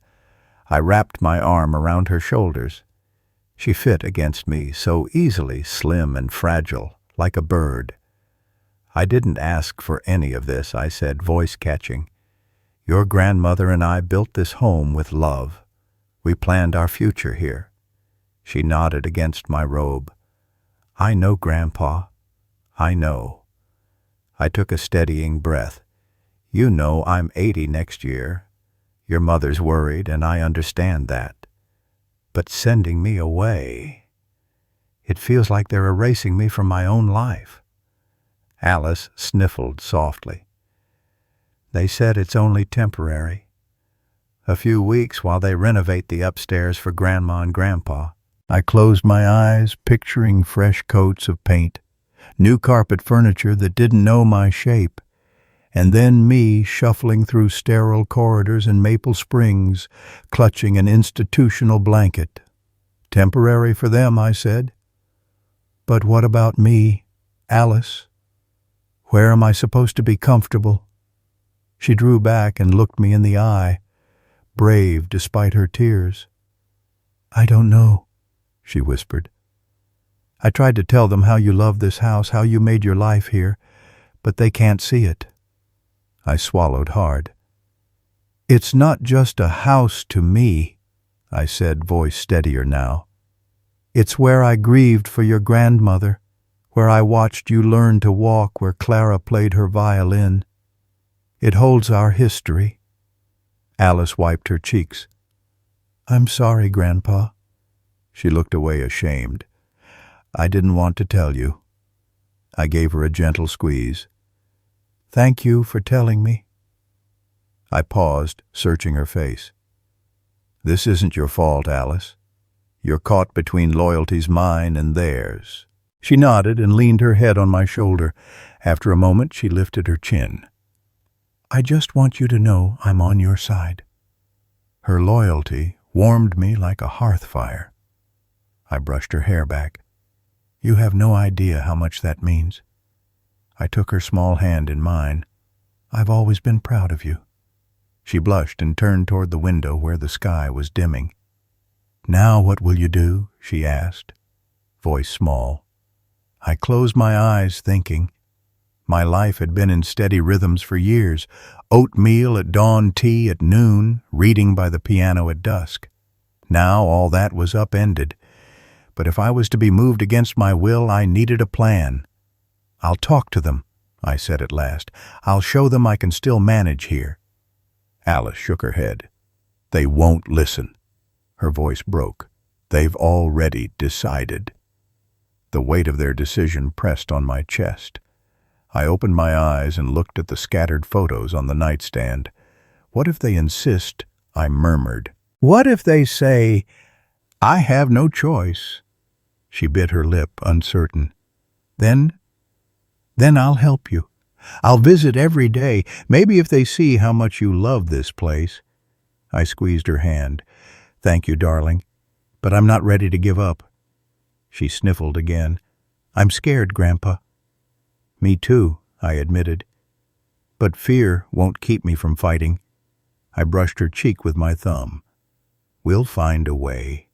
I wrapped my arm around her shoulders. She fit against me so easily, slim and fragile, like a bird. "I didn't ask for any of this," I said, voice catching. "Your grandmother and I built this home with love. We planned our future here." She nodded against my robe. "I know, Grandpa. I know." I took a steadying breath. "You know I'm 80 next year. Your mother's worried, and I understand that. But sending me away, it feels like they're erasing me from my own life." Alice sniffled softly. "They said it's only temporary. A few weeks while they renovate the upstairs for Grandma and Grandpa." I closed my eyes, picturing fresh coats of paint, new carpet furniture that didn't know my shape, and then me shuffling through sterile corridors in Maple Springs, clutching an institutional blanket. "Temporary for them," I said. "But what about me, Alice? Where am I supposed to be comfortable?" She drew back and looked me in the eye, brave despite her tears. "I don't know," she whispered. "I tried to tell them how you love this house, how you made your life here, but they can't see it." I swallowed hard. "It's not just a house to me," I said, voice steadier now. "It's where I grieved for your grandmother, where I watched you learn to walk, where Clara played her violin. It holds our history." Alice wiped her cheeks. "I'm sorry, Grandpa." She looked away, ashamed. "I didn't want to tell you." I gave her a gentle squeeze. "Thank you for telling me." I paused, searching her face. "This isn't your fault, Alice. You're caught between loyalties mine and theirs." She nodded and leaned her head on my shoulder. After a moment, she lifted her chin. "I just want you to know I'm on your side." Her loyalty warmed me like a hearth fire. I brushed her hair back. "You have no idea how much that means." I took her small hand in mine. "I've always been proud of you." She blushed and turned toward the window where the sky was dimming. "Now what will you do?" she asked, voice small. I closed my eyes, thinking. My life had been in steady rhythms for years: oatmeal at dawn, tea at noon, reading by the piano at dusk. Now all that was upended. But if I was to be moved against my will, I needed a plan. "I'll talk to them," I said at last. "I'll show them I can still manage here." Alice shook her head. "They won't listen." Her voice broke. "They've already decided." The weight of their decision pressed on my chest. I opened my eyes and looked at the scattered photos on the nightstand. "What if they insist?" I murmured. "What if they say, 'I have no choice'?" She bit her lip, uncertain. Then I'll help you. I'll visit every day. Maybe if they see how much you love this place." I squeezed her hand. "Thank you, darling, but I'm not ready to give up." She sniffled again. "I'm scared, Grandpa." "Me too," I admitted. "But fear won't keep me from fighting." I brushed her cheek with my thumb. "We'll find a way."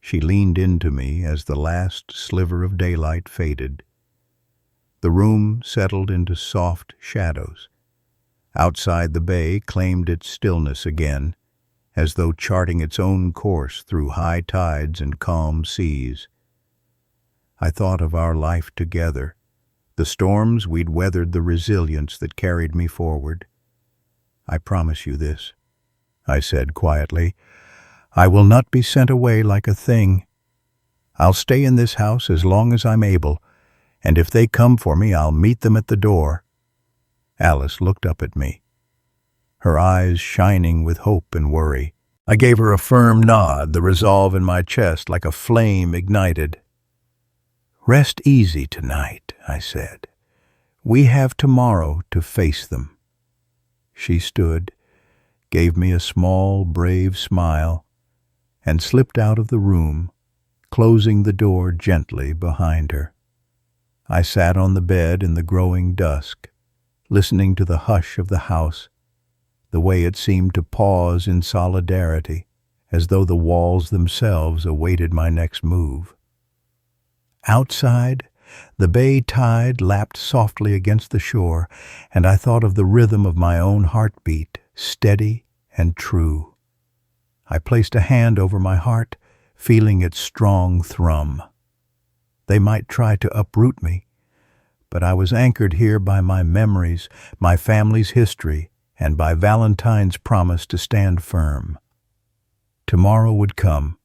She leaned into me as the last sliver of daylight faded. The room settled into soft shadows. Outside, the bay claimed its stillness again, as though charting its own course through high tides and calm seas. I thought of our life together, the storms we'd weathered, the resilience that carried me forward. "I promise you this," I said quietly. "I will not be sent away like a thing. I'll stay in this house as long as I'm able, and if they come for me, I'll meet them at the door." Alice looked up at me, her eyes shining with hope and worry. I gave her a firm nod, the resolve in my chest like a flame ignited. "Rest easy tonight," I said. "We have tomorrow to face them." She stood, gave me a small, brave smile, and slipped out of the room, closing the door gently behind her. I sat on the bed in the growing dusk, listening to the hush of the house, the way it seemed to pause in solidarity, as though the walls themselves awaited my next move. Outside, the bay tide lapped softly against the shore, and I thought of the rhythm of my own heartbeat, steady and true. I placed a hand over my heart, feeling its strong thrum. They might try to uproot me, but I was anchored here by my memories, my family's history, and by Valentine's promise to stand firm. Tomorrow would come,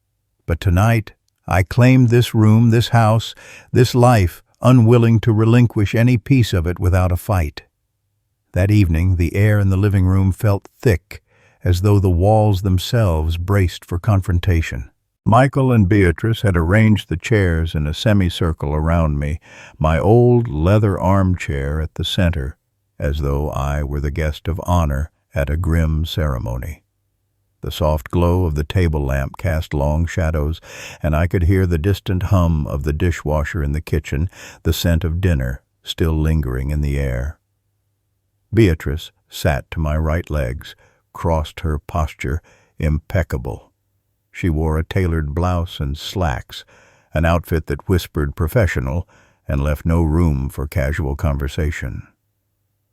but tonight I claimed this room, this house, this life, unwilling to relinquish any piece of it without a fight. That evening, the air in the living room felt thick, as though the walls themselves braced for confrontation. Michael and Beatrice had arranged the chairs in a semicircle around me, my old leather armchair at the center, as though I were the guest of honor at a grim ceremony. The soft glow of the table lamp cast long shadows, and I could hear the distant hum of the dishwasher in the kitchen, the scent of dinner still lingering in the air. Beatrice sat to my right legs, crossed, her posture impeccable. She wore a tailored blouse and slacks, an outfit that whispered professional and left no room for casual conversation.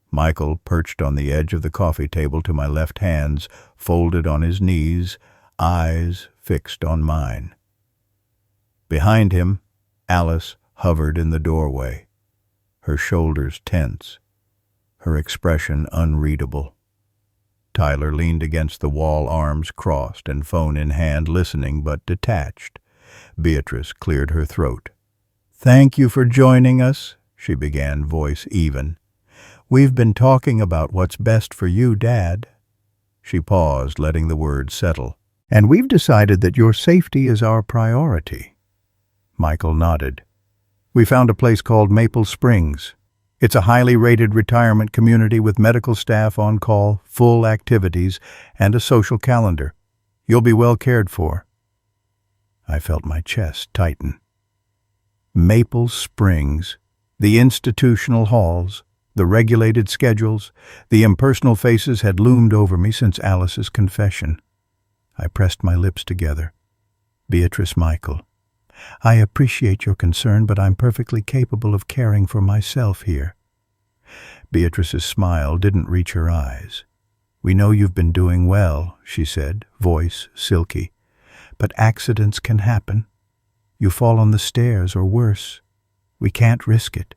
Michael perched on the edge of the coffee table to my left, hands folded on his knees, eyes fixed on mine. Behind him, Alice hovered in the doorway, her shoulders tense, her expression unreadable. Tyler leaned against the wall, arms crossed and phone in hand, listening but detached. Beatrice cleared her throat. "Thank you for joining us," she began, voice even. "We've been talking about what's best for you, Dad." She paused, letting the words settle. "And we've decided that your safety is our priority." Michael nodded. "We found a place called Maple Springs. It's a highly rated retirement community with medical staff on call, full activities, and a social calendar. You'll be well cared for." I felt my chest tighten. Maple Springs, the institutional halls, the regulated schedules, the impersonal faces had loomed over me since Alice's confession. I pressed my lips together, Beatrice Michael, I appreciate your concern, but I'm perfectly capable of caring for myself here. Beatrice's smile didn't reach her eyes. We know you've been doing well, she said, voice silky. But accidents can happen. You fall on the stairs or worse. We can't risk it.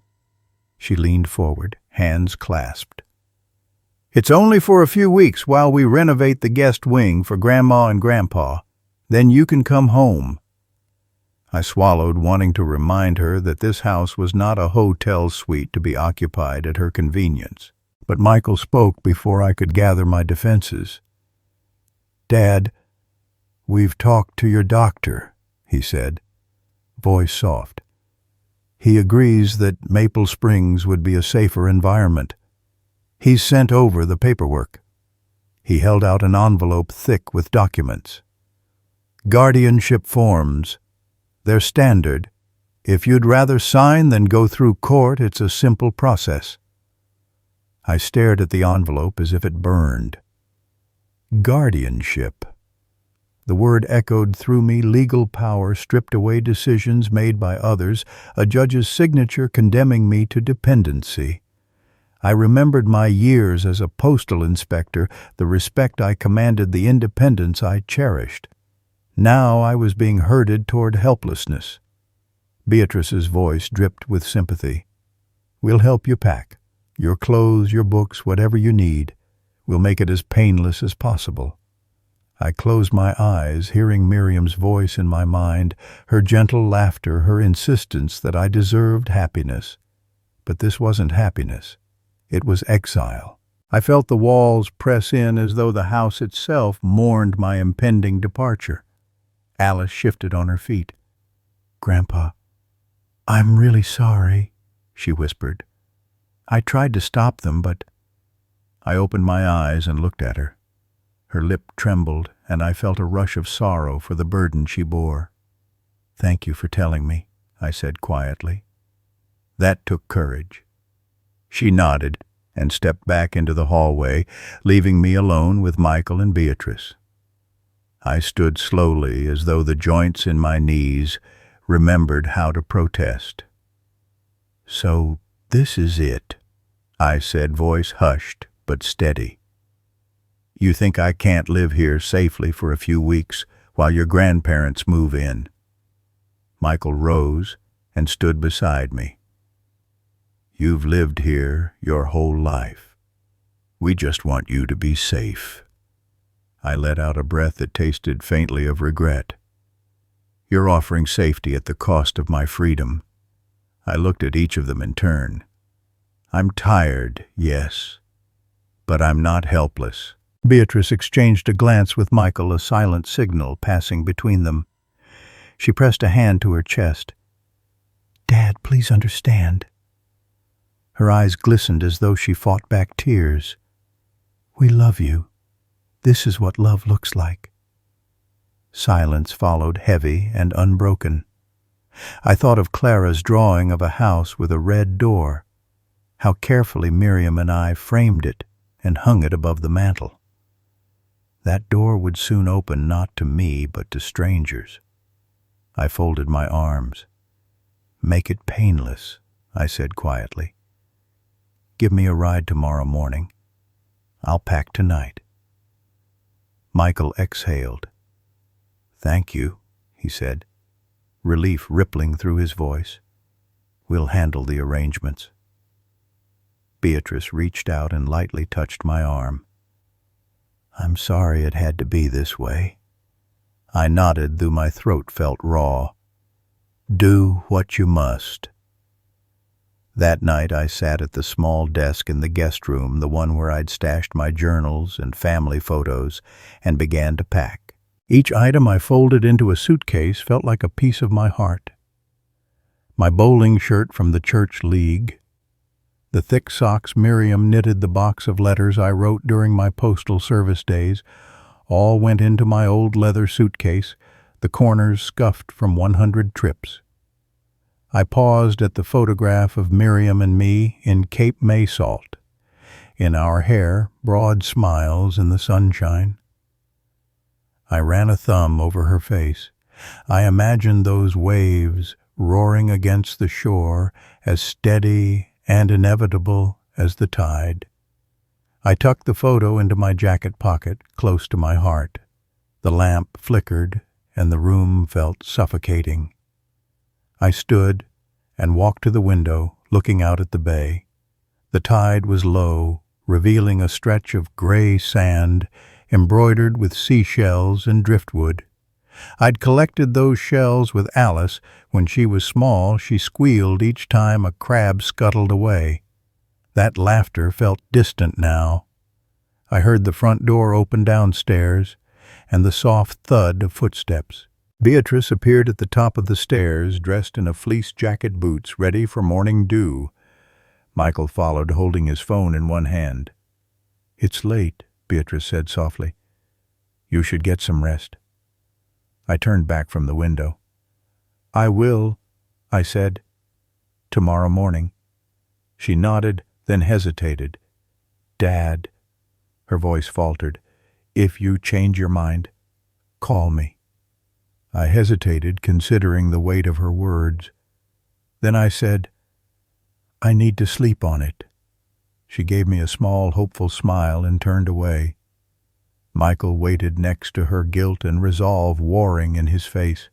She leaned forward, hands clasped. It's only for a few weeks while we renovate the guest wing for Grandma and Grandpa. Then you can come home. I swallowed, wanting to remind her that this house was not a hotel suite to be occupied at her convenience. But Michael spoke before I could gather my defenses. Dad, we've talked to your doctor, he said, voice soft. He agrees that Maple Springs would be a safer environment. He's sent over the paperwork. He held out an envelope thick with documents. Guardianship forms. They're standard. If you'd rather sign than go through court, it's a simple process. I stared at the envelope as if it burned. Guardianship. The word echoed through me, legal power stripped away decisions made by others, a judge's signature condemning me to dependency. I remembered my years as a postal inspector, the respect I commanded, the independence I cherished. Now I was being herded toward helplessness. Beatrice's voice dripped with sympathy. We'll help you pack. Your clothes, your books, whatever you need. We'll make it as painless as possible. I closed my eyes, hearing Miriam's voice in my mind, her gentle laughter, her insistence that I deserved happiness. But this wasn't happiness. It was exile. I felt the walls press in as though the house itself mourned my impending departure. Alice shifted on her feet. Grandpa, I'm really sorry, she whispered. I tried to stop them, but... I opened my eyes and looked at her. Her lip trembled, and I felt a rush of sorrow for the burden she bore. Thank you for telling me, I said quietly. That took courage. She nodded and stepped back into the hallway, leaving me alone with Michael and Beatrice. I stood slowly, as though the joints in my knees remembered how to protest. So this is it, I said, voice hushed but steady. You think I can't live here safely for a few weeks while your grandparents move in? Michael rose and stood beside me. You've lived here your whole life. We just want you to be safe. I let out a breath that tasted faintly of regret. You're offering safety at the cost of my freedom. I looked at each of them in turn. I'm tired, yes, but I'm not helpless. Beatrice exchanged a glance with Michael, a silent signal passing between them. She pressed a hand to her chest. Dad, please understand. Her eyes glistened as though she fought back tears. We love you. This is what love looks like. Silence followed, heavy and unbroken. I thought of Clara's drawing of a house with a red door, how carefully Miriam and I framed it and hung it above the mantel. That door would soon open not to me but to strangers. I folded my arms. Make it painless, I said quietly. Give me a ride tomorrow morning. I'll pack tonight. Michael exhaled. Thank you, he said, relief rippling through his voice. We'll handle the arrangements. Beatrice reached out and lightly touched my arm. I'm sorry it had to be this way. I nodded, though my throat felt raw. Do what you must. That night I sat at the small desk in the guest room, the one where I'd stashed my journals and family photos, and began to pack. Each item I folded into a suitcase felt like a piece of my heart. My bowling shirt from the church league, the thick socks Miriam knitted, the box of letters I wrote during my postal service days, all went into my old leather suitcase, the corners scuffed from 100 trips. I paused at the photograph of Miriam and me in Cape May salt, in our hair, broad smiles in the sunshine. I ran a thumb over her face. I imagined those waves roaring against the shore, as steady and inevitable as the tide. I tucked the photo into my jacket pocket, close to my heart. The lamp flickered, and the room felt suffocating. I stood and walked to the window, looking out at the bay. The tide was low, revealing a stretch of gray sand embroidered with seashells and driftwood. I'd collected those shells with Alice. When she was small, she squealed each time a crab scuttled away. That laughter felt distant now. I heard the front door open downstairs, and the soft thud of footsteps. Beatrice appeared at the top of the stairs, dressed in a fleece jacket boots, ready for morning dew. Michael followed, holding his phone in one hand. "It's late," Beatrice said softly. "You should get some rest." I turned back from the window. "I will," I said. "Tomorrow morning." She nodded, then hesitated. "Dad," her voice faltered, "if you change your mind, call me." I hesitated, considering the weight of her words. Then I said, "I need to sleep on it." She gave me a small, hopeful smile and turned away. Michael waited next to her, guilt and resolve warring in his face.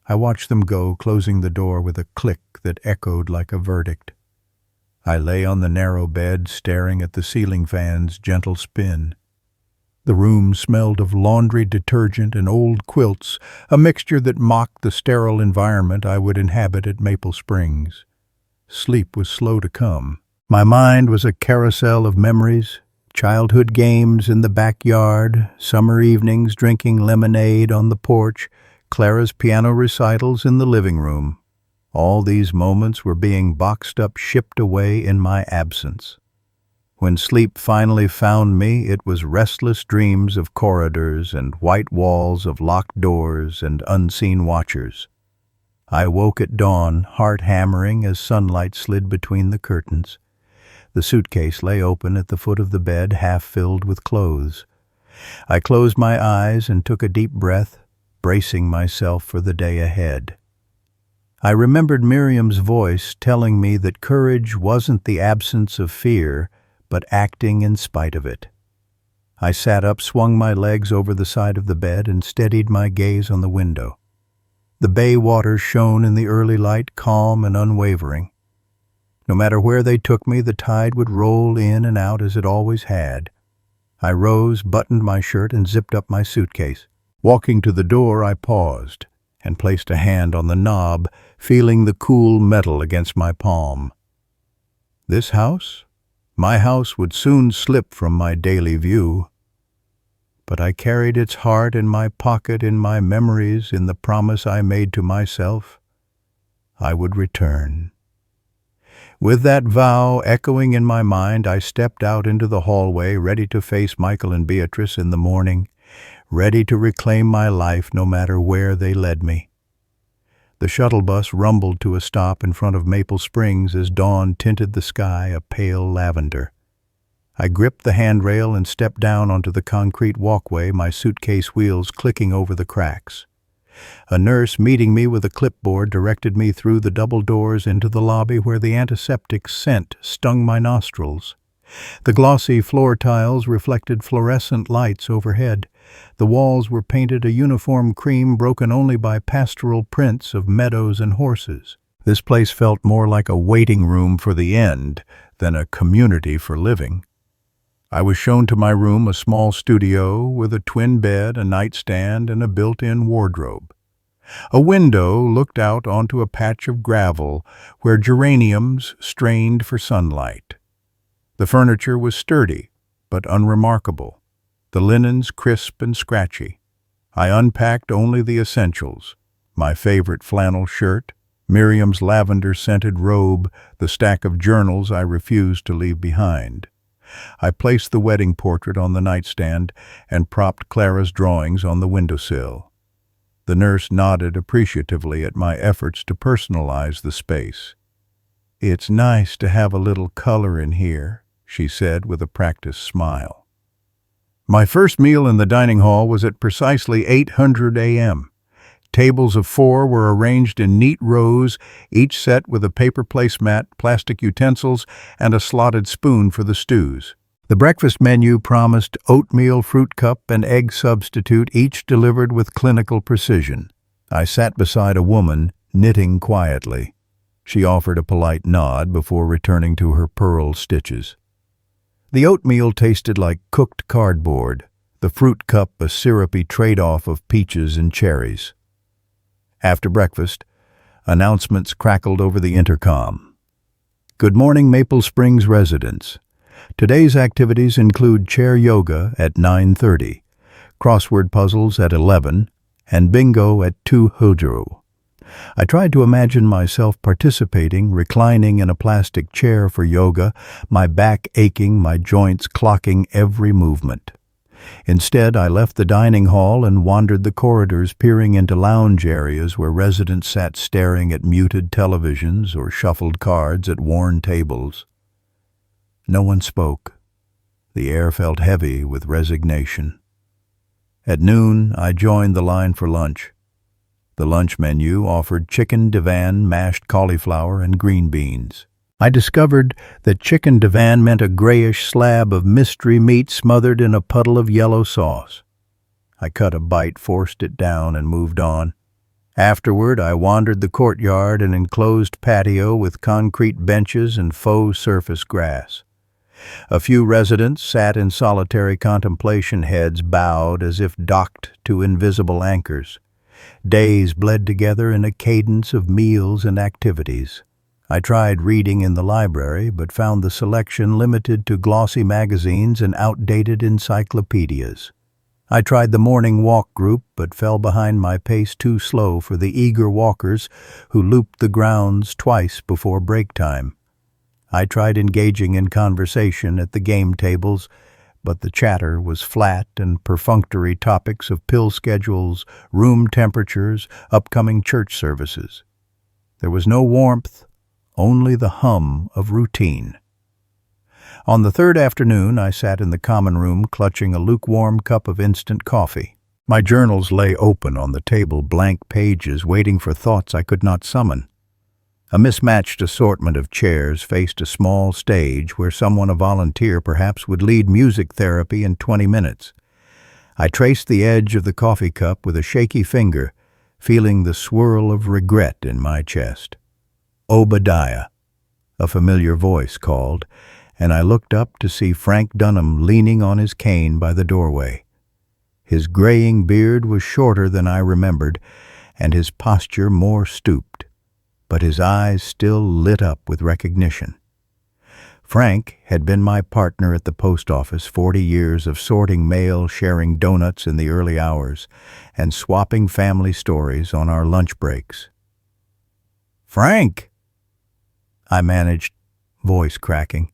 I watched them go, closing the door with a click that echoed like a verdict. I lay on the narrow bed, staring at the ceiling fan's gentle spin. The room smelled of laundry detergent and old quilts, a mixture that mocked the sterile environment I would inhabit at Maple Springs. Sleep was slow to come. My mind was a carousel of memories, childhood games in the backyard, summer evenings drinking lemonade on the porch, Clara's piano recitals in the living room. All these moments were being boxed up, shipped away in my absence. When sleep finally found me, it was restless dreams of corridors and white walls of locked doors and unseen watchers. I woke at dawn, heart hammering as sunlight slid between the curtains. The suitcase lay open at the foot of the bed, half filled with clothes. I closed my eyes and took a deep breath, bracing myself for the day ahead. I remembered Miriam's voice telling me that courage wasn't the absence of fear, but acting in spite of it. I sat up, swung my legs over the side of the bed, and steadied my gaze on the window. The bay waters shone in the early light, calm and unwavering. No matter where they took me, the tide would roll in and out as it always had. I rose, buttoned my shirt, and zipped up my suitcase. Walking to the door, I paused and placed a hand on the knob, feeling the cool metal against my palm. This house? My house would soon slip from my daily view. But I carried its heart in my pocket, in my memories, in the promise I made to myself. I would return. With that vow echoing in my mind, I stepped out into the hallway, ready to face Michael and Beatrice in the morning, ready to reclaim my life no matter where they led me. The shuttle bus rumbled to a stop in front of Maple Springs as dawn tinted the sky a pale lavender. I gripped the handrail and stepped down onto the concrete walkway, my suitcase wheels clicking over the cracks. A nurse meeting me with a clipboard directed me through the double doors into the lobby where the antiseptic scent stung my nostrils. The glossy floor tiles reflected fluorescent lights overhead. The walls were painted a uniform cream, broken only by pastoral prints of meadows and horses. This place felt more like a waiting room for the end than a community for living. I was shown to my room, a small studio with a twin bed, a nightstand, and a built-in wardrobe. A window looked out onto a patch of gravel where geraniums strained for sunlight. The furniture was sturdy but unremarkable, the linens crisp and scratchy. I unpacked only the essentials: my favorite flannel shirt, Miriam's lavender-scented robe, the stack of journals I refused to leave behind. I placed the wedding portrait on the nightstand and propped Clara's drawings on the windowsill. The nurse nodded appreciatively at my efforts to personalize the space. "It's nice to have a little color in here," she said with a practiced smile. My first meal in the dining hall was at precisely 8:00 a.m. Tables of 4 were arranged in neat rows, each set with a paper placemat, plastic utensils, and a slotted spoon for the stews. The breakfast menu promised oatmeal, fruit cup, and egg substitute, each delivered with clinical precision. I sat beside a woman, knitting quietly. She offered a polite nod before returning to her pearl stitches. The oatmeal tasted like cooked cardboard, the fruit cup a syrupy trade-off of peaches and cherries. After breakfast, announcements crackled over the intercom. Good morning, Maple Springs residents. Today's activities include chair yoga at 9:30, crossword puzzles at 11, and bingo at 2:00. I tried to imagine myself participating, reclining in a plastic chair for yoga, my back aching, my joints clocking every movement. Instead, I left the dining hall and wandered the corridors, peering into lounge areas where residents sat staring at muted televisions or shuffled cards at worn tables. No one spoke. The air felt heavy with resignation. At noon, I joined the line for lunch. The lunch menu offered chicken divan, mashed cauliflower, and green beans. I discovered that chicken divan meant a grayish slab of mystery meat smothered in a puddle of yellow sauce. I cut a bite, forced it down, and moved on. Afterward, I wandered the courtyard, an enclosed patio with concrete benches and faux surface grass. A few residents sat in solitary contemplation, heads bowed as if docked to invisible anchors. Days bled together in a cadence of meals and activities. I tried reading in the library, but found the selection limited to glossy magazines and outdated encyclopedias. I tried the morning walk group, but fell behind, my pace too slow for the eager walkers who looped the grounds twice before break time. I tried engaging in conversation at the game tables, but the chatter was flat and perfunctory topics of pill schedules, room temperatures, upcoming church services. There was no warmth, only the hum of routine. On the third afternoon, I sat in the common room clutching a lukewarm cup of instant coffee. My journals lay open on the table, blank pages waiting for thoughts I could not summon. A mismatched assortment of chairs faced a small stage where someone, a volunteer perhaps, would lead music therapy in 20 minutes. I traced the edge of the coffee cup with a shaky finger, feeling the swirl of regret in my chest. "Obadiah," a familiar voice called, and I looked up to see Frank Dunham leaning on his cane by the doorway. His graying beard was shorter than I remembered, and his posture more stooped, but his eyes still lit up with recognition. Frank had been my partner at the post office, 40 years of sorting mail, sharing donuts in the early hours, and swapping family stories on our lunch breaks. "Frank!" I managed, voice cracking.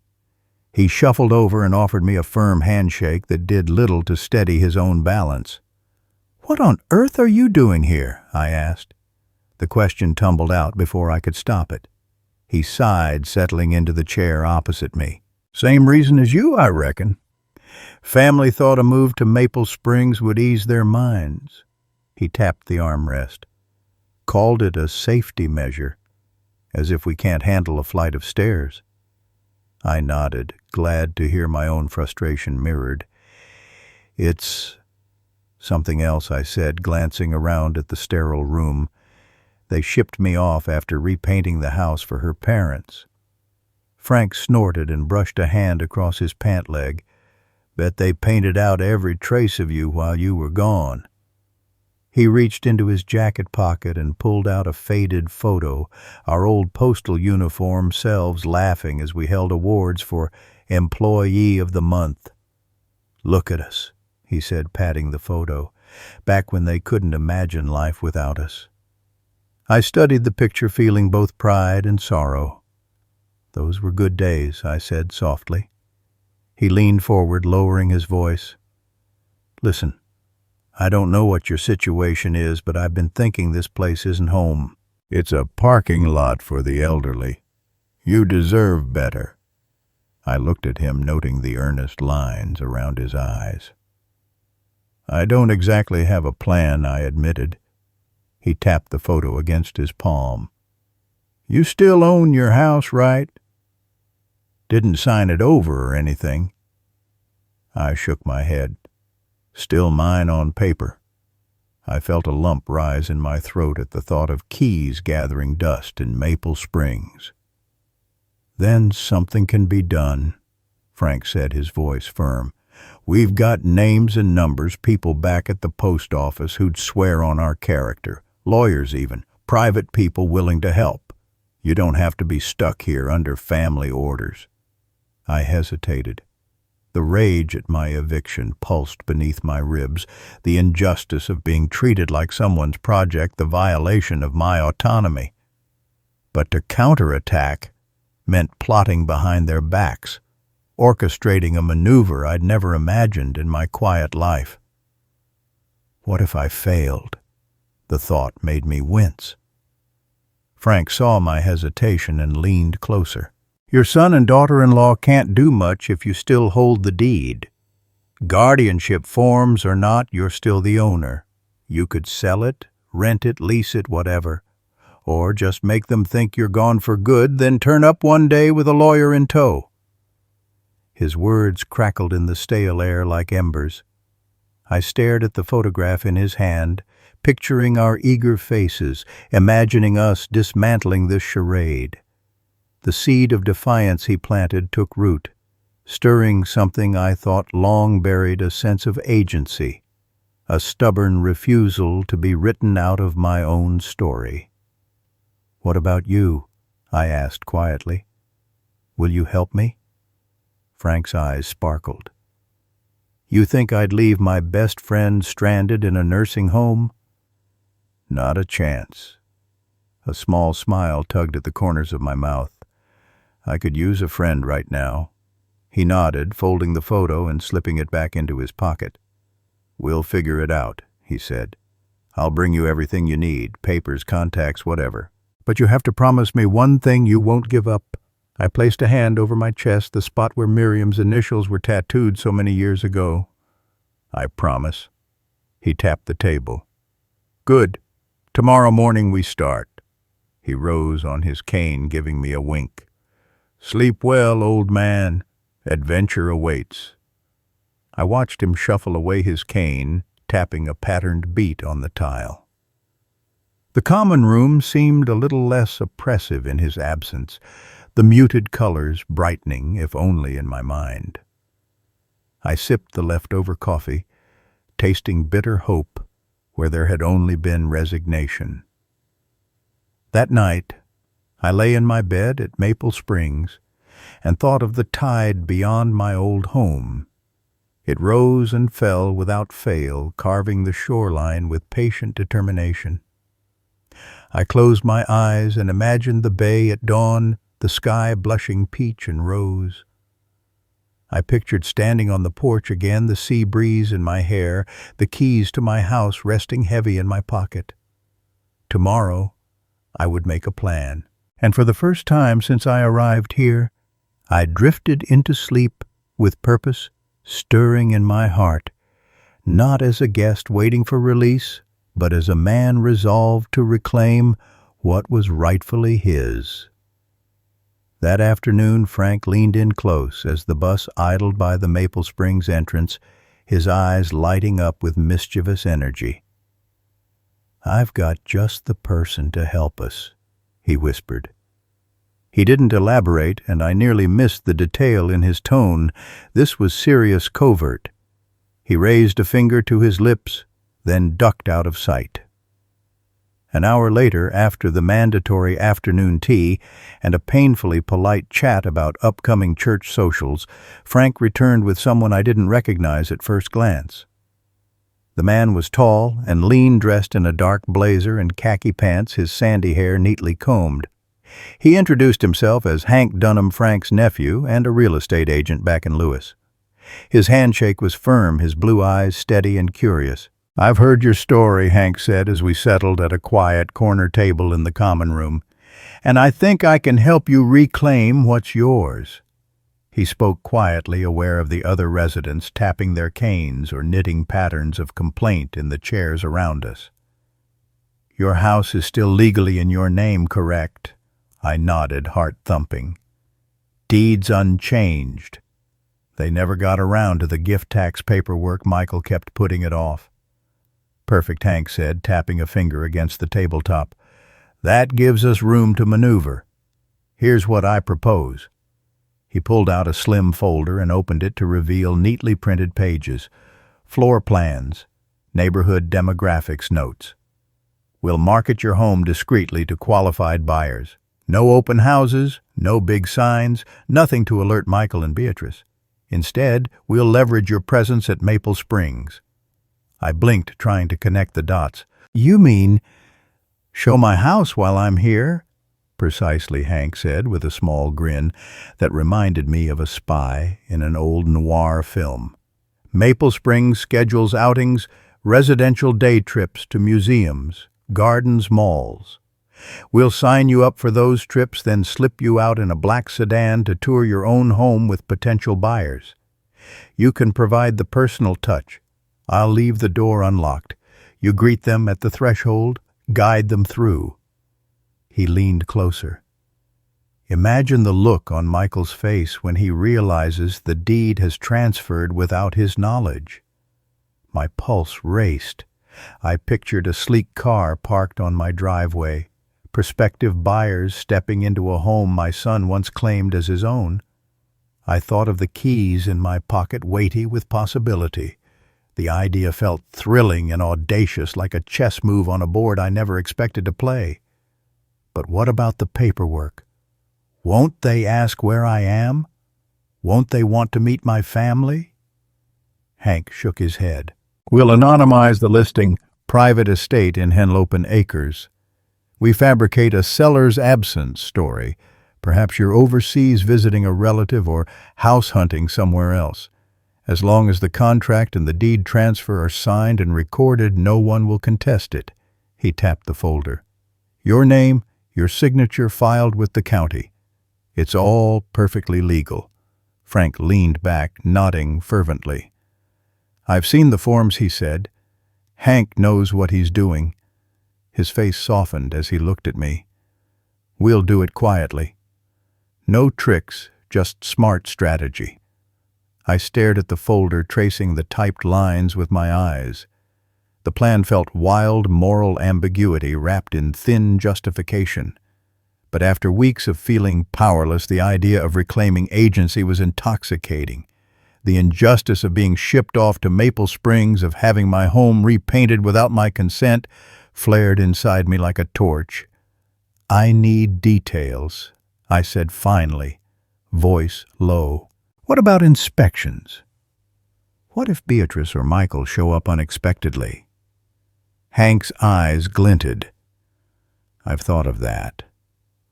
He shuffled over and offered me a firm handshake that did little to steady his own balance. "What on earth are you doing here?" I asked. The question tumbled out before I could stop it. He sighed, settling into the chair opposite me. "Same reason as you, I reckon. Family thought a move to Maple Springs would ease their minds." He tapped the armrest. "Called it a safety measure, as if we can't handle a flight of stairs." I nodded, glad to hear my own frustration mirrored. "It's something else," I said, glancing around at the sterile room. "They shipped me off after repainting the house for her parents." Frank snorted and brushed a hand across his pant leg. "Bet they painted out every trace of you while you were gone." He reached into his jacket pocket and pulled out a faded photo, our old postal uniform selves laughing as we held awards for Employee of the Month. "Look at us," he said, patting the photo, "back when they couldn't imagine life without us." I studied the picture, feeling both pride and sorrow. "Those were good days," I said softly. He leaned forward, lowering his voice. "Listen, I don't know what your situation is, but I've been thinking this place isn't home. It's a parking lot for the elderly. You deserve better." I looked at him, noting the earnest lines around his eyes. "I don't exactly have a plan," I admitted. He tapped the photo against his palm. "You still own your house, right? Didn't sign it over or anything?" I shook my head. "Still mine on paper." I felt a lump rise in my throat at the thought of keys gathering dust in Maple Springs. "Then something can be done," Frank said, his voice firm. "We've got names and numbers, people back at the post office who'd swear on our character, lawyers even, private people willing to help. You don't have to be stuck here under family orders." I hesitated. The rage at my eviction pulsed beneath my ribs, the injustice of being treated like someone's project, the violation of my autonomy. But to counterattack meant plotting behind their backs, orchestrating a maneuver I'd never imagined in my quiet life. What if I failed? The thought made me wince. Frank saw my hesitation and leaned closer. "Your son and daughter-in-law can't do much if you still hold the deed. Guardianship forms or not, you're still the owner. You could sell it, rent it, lease it, whatever. Or just make them think you're gone for good, then turn up one day with a lawyer in tow." His words crackled in the stale air like embers. I stared at the photograph in his hand, picturing our eager faces, imagining us dismantling this charade. The seed of defiance he planted took root, stirring something I thought long buried, a sense of agency, a stubborn refusal to be written out of my own story. "What about you?" I asked quietly. "Will you help me?" Frank's eyes sparkled. "You think I'd leave my best friend stranded in a nursing home?" "Not a chance." A small smile tugged at the corners of my mouth. "I could use a friend right now." He nodded, folding the photo and slipping it back into his pocket. "We'll figure it out," he said. "I'll bring you everything you need, papers, contacts, whatever. But you have to promise me one thing you won't give up." I placed a hand over my chest, the spot where Miriam's initials were tattooed so many years ago. "I promise." He tapped the table. "Good. Tomorrow morning we start." He rose on his cane, giving me a wink. "Sleep well, old man. Adventure awaits." I watched him shuffle away his cane, tapping a patterned beat on the tile. The common room seemed a little less oppressive in his absence, the muted colors brightening, if only in my mind. I sipped the leftover coffee, tasting bitter hope where there had only been resignation. That night, I lay in my bed at Maple Springs and thought of the tide beyond my old home. It rose and fell without fail, carving the shoreline with patient determination. I closed my eyes and imagined the bay at dawn, the sky blushing peach and rose. I pictured standing on the porch again, the sea breeze in my hair, the keys to my house resting heavy in my pocket. Tomorrow, I would make a plan. And for the first time since I arrived here, I drifted into sleep with purpose stirring in my heart, not as a guest waiting for release, but as a man resolved to reclaim what was rightfully his. That afternoon, Frank leaned in close as the bus idled by the Maple Springs entrance, his eyes lighting up with mischievous energy. "I've got just the person to help us," he whispered. He didn't elaborate, and I nearly missed the detail in his tone. This was serious covert. He raised a finger to his lips, then ducked out of sight. An hour later, after the mandatory afternoon tea and a painfully polite chat about upcoming church socials, Frank returned with someone I didn't recognize at first glance. The man was tall and lean, dressed in a dark blazer and khaki pants, his sandy hair neatly combed. He introduced himself as Hank Dunham, Frank's nephew, and a real estate agent back in Lewis. His handshake was firm, his blue eyes steady and curious. "I've heard your story," Hank said as we settled at a quiet corner table in the common room, "and I think I can help you reclaim what's yours." He spoke quietly, aware of the other residents tapping their canes or knitting patterns of complaint in the chairs around us. Your house is still legally in your name, correct? I nodded, heart thumping. Deeds unchanged. They never got around to the gift tax paperwork. Michael kept putting it off. Perfect, Hank said, tapping a finger against the tabletop. That gives us room to maneuver. Here's what I propose. He pulled out a slim folder and opened it to reveal neatly printed pages, floor plans, neighborhood demographics notes. We'll market your home discreetly to qualified buyers. No open houses, no big signs, nothing to alert Michael and Beatrice. Instead, we'll leverage your presence at Maple Springs. I blinked, trying to connect the dots. You mean show my house while I'm here? Precisely, Hank said with a small grin that reminded me of a spy in an old noir film. Maple Springs schedules outings, residential day trips to museums, gardens, malls. We'll sign you up for those trips, then slip you out in a black sedan to tour your own home with potential buyers. You can provide the personal touch. I'll leave the door unlocked. You greet them at the threshold, guide them through. He leaned closer. Imagine the look on Michael's face when he realizes the deed has transferred without his knowledge. My pulse raced. I pictured a sleek car parked on my driveway, prospective buyers stepping into a home my son once claimed as his own. I thought of the keys in my pocket, weighty with possibility. The idea felt thrilling and audacious, like a chess move on a board I never expected to play. But what about the paperwork? Won't they ask where I am? Won't they want to meet my family? Hank shook his head. We'll anonymize the listing, private estate in Henlopen Acres. We fabricate a seller's absence story. Perhaps you're overseas visiting a relative or house hunting somewhere else. As long as the contract and the deed transfer are signed and recorded, no one will contest it. He tapped the folder. Your name, your signature filed with the county. It's all perfectly legal. Frank leaned back, nodding fervently. I've seen the forms, he said. Hank knows what he's doing. His face softened as he looked at me. We'll do it quietly. No tricks, just smart strategy. I stared at the folder, tracing the typed lines with my eyes. The plan felt wild moral ambiguity wrapped in thin justification. But after weeks of feeling powerless, the idea of reclaiming agency was intoxicating. The injustice of being shipped off to Maple Springs, of having my home repainted without my consent, flared inside me like a torch. I need details, I said finally, voice low. What about inspections? What if Beatrice or Michael show up unexpectedly? Hank's eyes glinted. I've thought of that.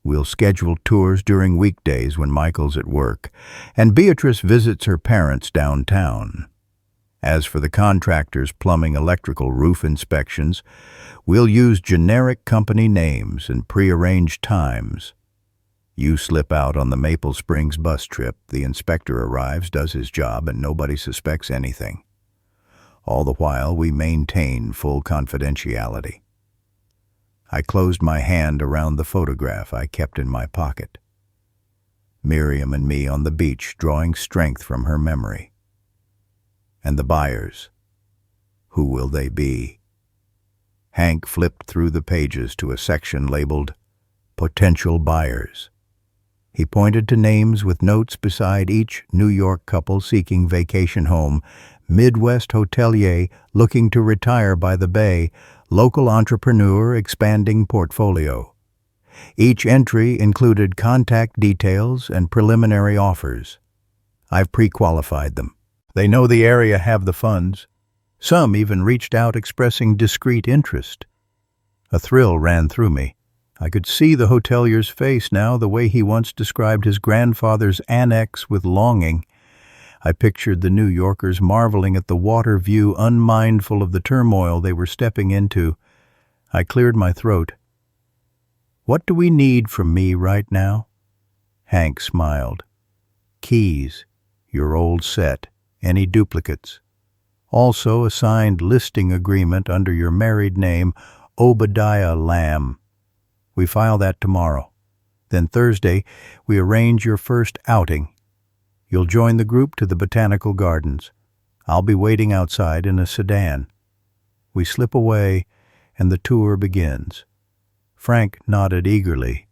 We'll schedule tours during weekdays when Michael's at work, and Beatrice visits her parents downtown. As for the contractors' plumbing, electrical, roof inspections, we'll use generic company names and prearranged times. You slip out on the Maple Springs bus trip, the inspector arrives, does his job, and nobody suspects anything. All the while, we maintain full confidentiality. I closed my hand around the photograph I kept in my pocket. Miriam and me on the beach, drawing strength from her memory. And the buyers. Who will they be? Hank flipped through the pages to a section labeled Potential Buyers. He pointed to names with notes beside each: New York couple seeking vacation home, Midwest hotelier looking to retire by the bay, local entrepreneur expanding portfolio. Each entry included contact details and preliminary offers. I've pre-qualified them. They know the area, have the funds. Some even reached out expressing discreet interest. A thrill ran through me. I could see the hotelier's face now, the way he once described his grandfather's annex with longing. I pictured the New Yorkers marveling at the water view, unmindful of the turmoil they were stepping into. I cleared my throat. What do we need from me right now? Hank smiled. Keys, your old set, any duplicates. Also a signed listing agreement under your married name, Obadiah lamb. We file that tomorrow. Then Thursday, we arrange your first outing. You'll join the group to the botanical gardens. I'll be waiting outside in a sedan. We slip away, and the tour begins. Frank nodded eagerly.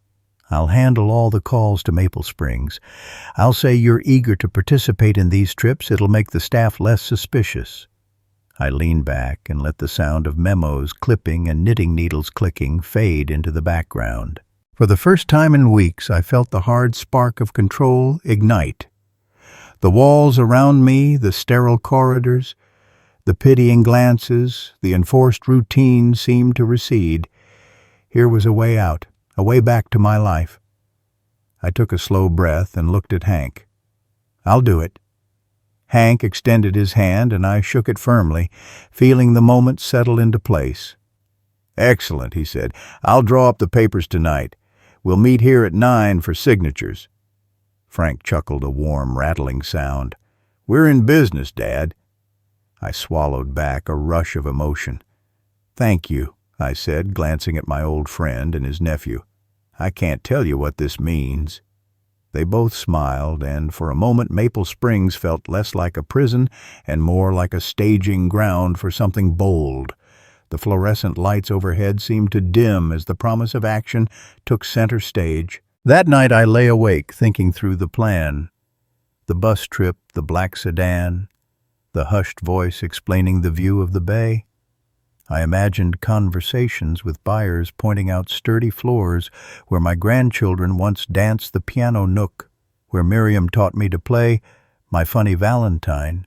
I'll handle all the calls to Maple Springs. I'll say you're eager to participate in these trips. It'll make the staff less suspicious. I lean back and let the sound of memos clipping and knitting needles clicking fade into the background. For the first time in weeks, I felt the hard spark of control ignite. The walls around me, the sterile corridors, the pitying glances, the enforced routine seemed to recede. Here was a way out, a way back to my life. I took a slow breath and looked at Hank. I'll do it. Hank extended his hand, and I shook it firmly, feeling the moment settle into place. Excellent, he said. I'll draw up the papers tonight. We'll meet here at 9 for signatures. Frank chuckled a warm, rattling sound. We're in business, Dad. I swallowed back a rush of emotion. Thank you, I said, glancing at my old friend and his nephew. I can't tell you what this means. They both smiled, and for a moment Maple Springs felt less like a prison and more like a staging ground for something bold. The fluorescent lights overhead seemed to dim as the promise of action took center stage. That night I lay awake thinking through the plan. The bus trip, the black sedan, the hushed voice explaining the view of the bay. I imagined conversations with buyers pointing out sturdy floors where my grandchildren once danced the piano nook, where Miriam taught me to play My Funny Valentine.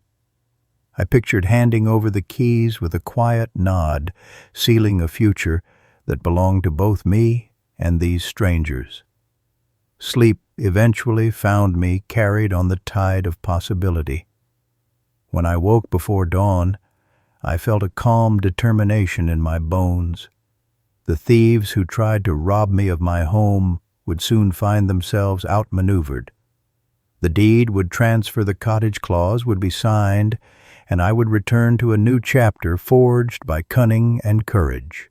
I pictured handing over the keys with a quiet nod, sealing a future that belonged to both me and these strangers. Sleep eventually found me carried on the tide of possibility. When I woke before dawn, I felt a calm determination in my bones. The thieves who tried to rob me of my home would soon find themselves outmaneuvered. The deed would transfer, the cottage clause would be signed, and I would return to a new chapter forged by cunning and courage.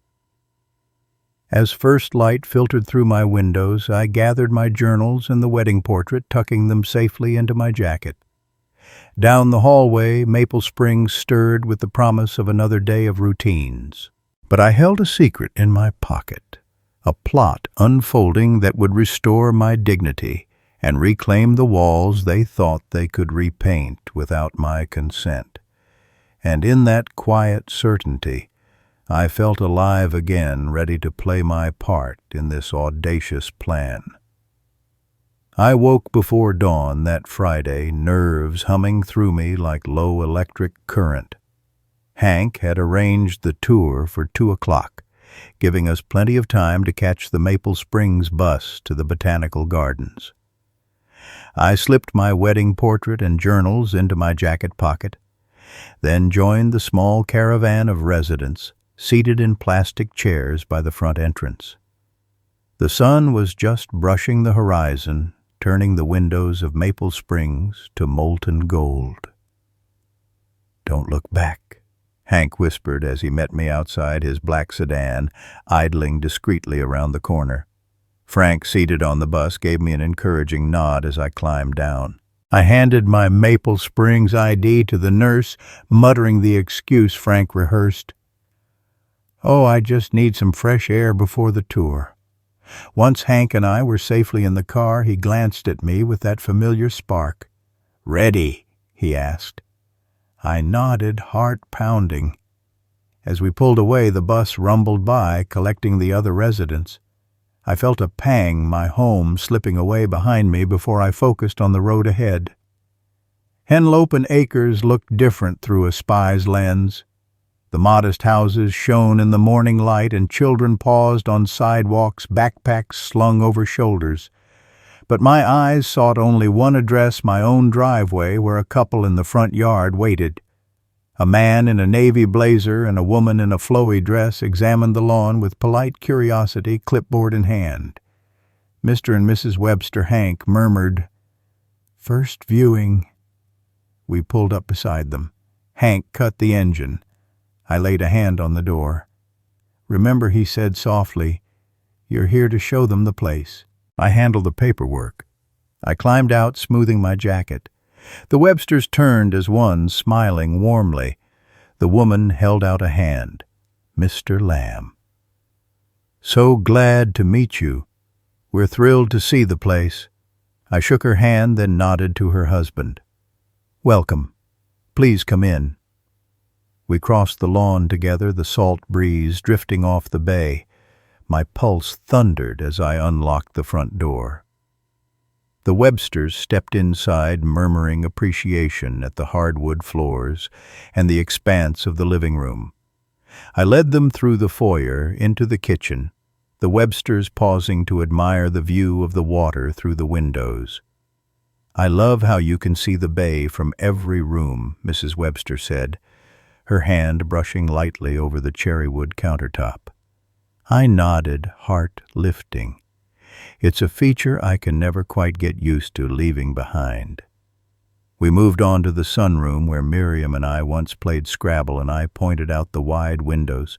As first light filtered through my windows, I gathered my journals and the wedding portrait, tucking them safely into my jacket. Down the hallway, Maple Springs stirred with the promise of another day of routines. But I held a secret in my pocket, a plot unfolding that would restore my dignity and reclaim the walls they thought they could repaint without my consent. And in that quiet certainty, I felt alive again, ready to play my part in this audacious plan. I woke before dawn that Friday, nerves humming through me like low electric current. Hank had arranged the tour for 2 o'clock, giving us plenty of time to catch the Maple Springs bus to the botanical gardens. I slipped my wedding portrait and journals into my jacket pocket, then joined the small caravan of residents seated in plastic chairs by the front entrance. The sun was just brushing the horizon, turning the windows of Maple Springs to molten gold. "Don't look back," Hank whispered as he met me outside his black sedan, idling discreetly around the corner. Frank, seated on the bus, gave me an encouraging nod as I climbed down. I handed my Maple Springs ID to the nurse, muttering the excuse Frank rehearsed. "Oh, I just need some fresh air before the tour." Once Hank and I were safely in the car, he glanced at me with that familiar spark. "Ready?" he asked. I nodded, heart pounding. As we pulled away, the bus rumbled by, collecting the other residents. I felt a pang, my home slipping away behind me before I focused on the road ahead. Henlopen Acres looked different through a spy's lens. The modest houses shone in the morning light, and children paused on sidewalks, backpacks slung over shoulders. But my eyes sought only one address, my own driveway, where a couple in the front yard waited. A man in a navy blazer and a woman in a flowy dress examined the lawn with polite curiosity, clipboard in hand. Mr. and Mrs. Webster Hank murmured, "First viewing." We pulled up beside them. Hank cut the engine. I laid a hand on the door. Remember, he said softly, you're here to show them the place. I handled the paperwork. I climbed out, smoothing my jacket. The Websters turned as one, smiling warmly. The woman held out a hand. Mr. Lamb. So glad to meet you. We're thrilled to see the place. I shook her hand, then nodded to her husband. Welcome. Please come in. We crossed the lawn together, the salt breeze drifting off the bay. My pulse thundered as I unlocked the front door. The Websters stepped inside, murmuring appreciation at the hardwood floors and the expanse of the living room. I led them through the foyer into the kitchen, the Websters pausing to admire the view of the water through the windows. I love how you can see the bay from every room, Mrs. Webster said, her hand brushing lightly over the cherrywood countertop. I nodded, heart lifting. It's a feature I can never quite get used to leaving behind. We moved on to the sunroom where Miriam and I once played Scrabble, and I pointed out the wide windows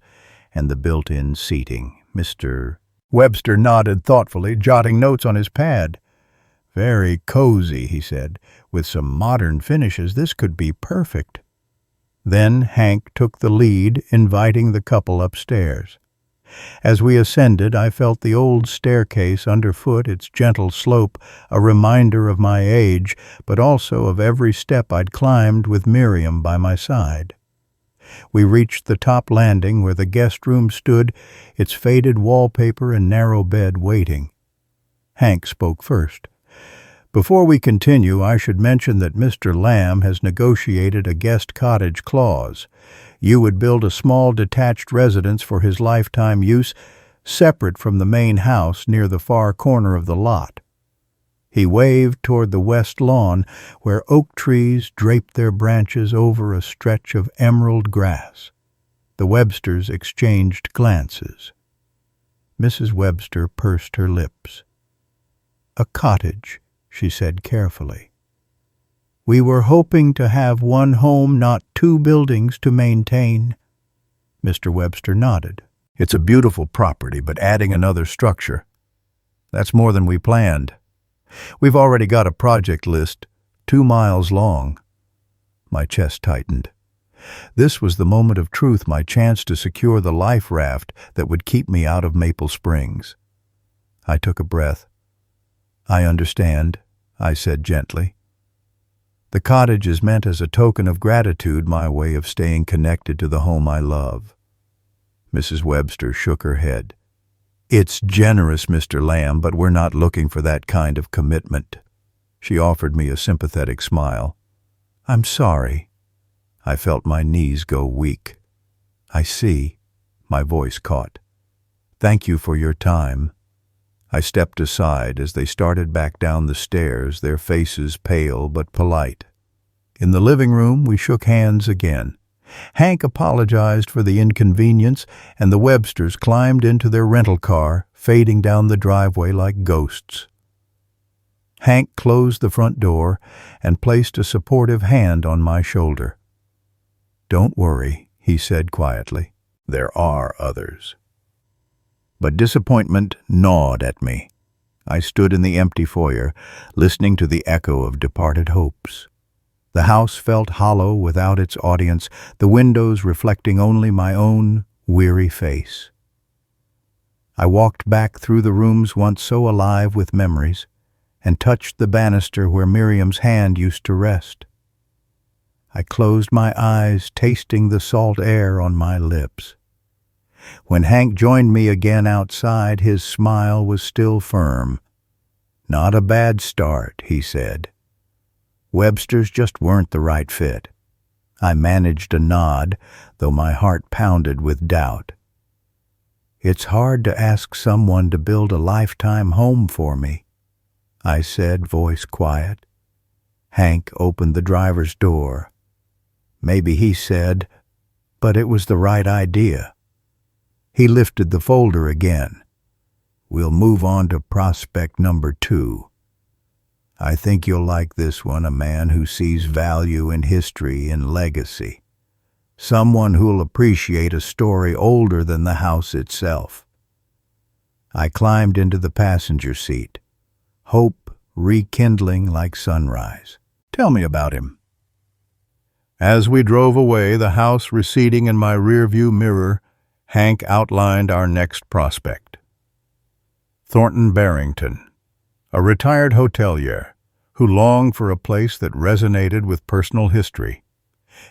and the built-in seating. Mr. Webster nodded thoughtfully, jotting notes on his pad. Very cozy, he said. With some modern finishes, this could be perfect. Then Hank took the lead, inviting the couple upstairs. As we ascended, I felt the old staircase underfoot, its gentle slope, a reminder of my age, but also of every step I'd climbed with Miriam by my side. We reached the top landing where the guest room stood, its faded wallpaper and narrow bed waiting. Hank spoke first. Before we continue, I should mention that Mr. Lamb has negotiated a guest cottage clause. You would build a small detached residence for his lifetime use, separate from the main house near the far corner of the lot. He waved toward the west lawn, where oak trees draped their branches over a stretch of emerald grass. The Websters exchanged glances. Mrs. Webster pursed her lips. A cottage, she said carefully. We were hoping to have one home, not two buildings to maintain. Mr. Webster nodded. It's a beautiful property, but adding another structure, that's more than we planned. We've already got a project list, 2 miles long. My chest tightened. This was the moment of truth, my chance to secure the life raft that would keep me out of Maple Springs. I took a breath. I understand, I said gently. The cottage is meant as a token of gratitude, my way of staying connected to the home I love. Mrs. Webster shook her head. It's generous, Mr. Lamb, but we're not looking for that kind of commitment. She offered me a sympathetic smile. I'm sorry. I felt my knees go weak. I see. My voice caught. Thank you for your time. I stepped aside as they started back down the stairs, their faces pale but polite. In the living room, we shook hands again. Hank apologized for the inconvenience, and the Websters climbed into their rental car, fading down the driveway like ghosts. Hank closed the front door and placed a supportive hand on my shoulder. Don't worry, he said quietly. There are others. But disappointment gnawed at me. I stood in the empty foyer, listening to the echo of departed hopes. The house felt hollow without its audience, the windows reflecting only my own weary face. I walked back through the rooms once so alive with memories, and touched the banister where Miriam's hand used to rest. I closed my eyes, tasting the salt air on my lips. When Hank joined me again outside, his smile was still firm. Not a bad start, he said. Websters just weren't the right fit. I managed a nod, though my heart pounded with doubt. It's hard to ask someone to build a lifetime home for me, I said, voice quiet. Hank opened the driver's door. Maybe he said, but it was the right idea. He lifted the folder again. We'll move on to prospect number 2. I think you'll like this one, a man who sees value in history and legacy. someone who'll appreciate a story older than the house itself. I climbed into the passenger seat, hope rekindling like sunrise. Tell me about him. As we drove away, the house receding in my rearview mirror, Hank outlined our next prospect. Thornton Barrington, a retired hotelier who longed for a place that resonated with personal history.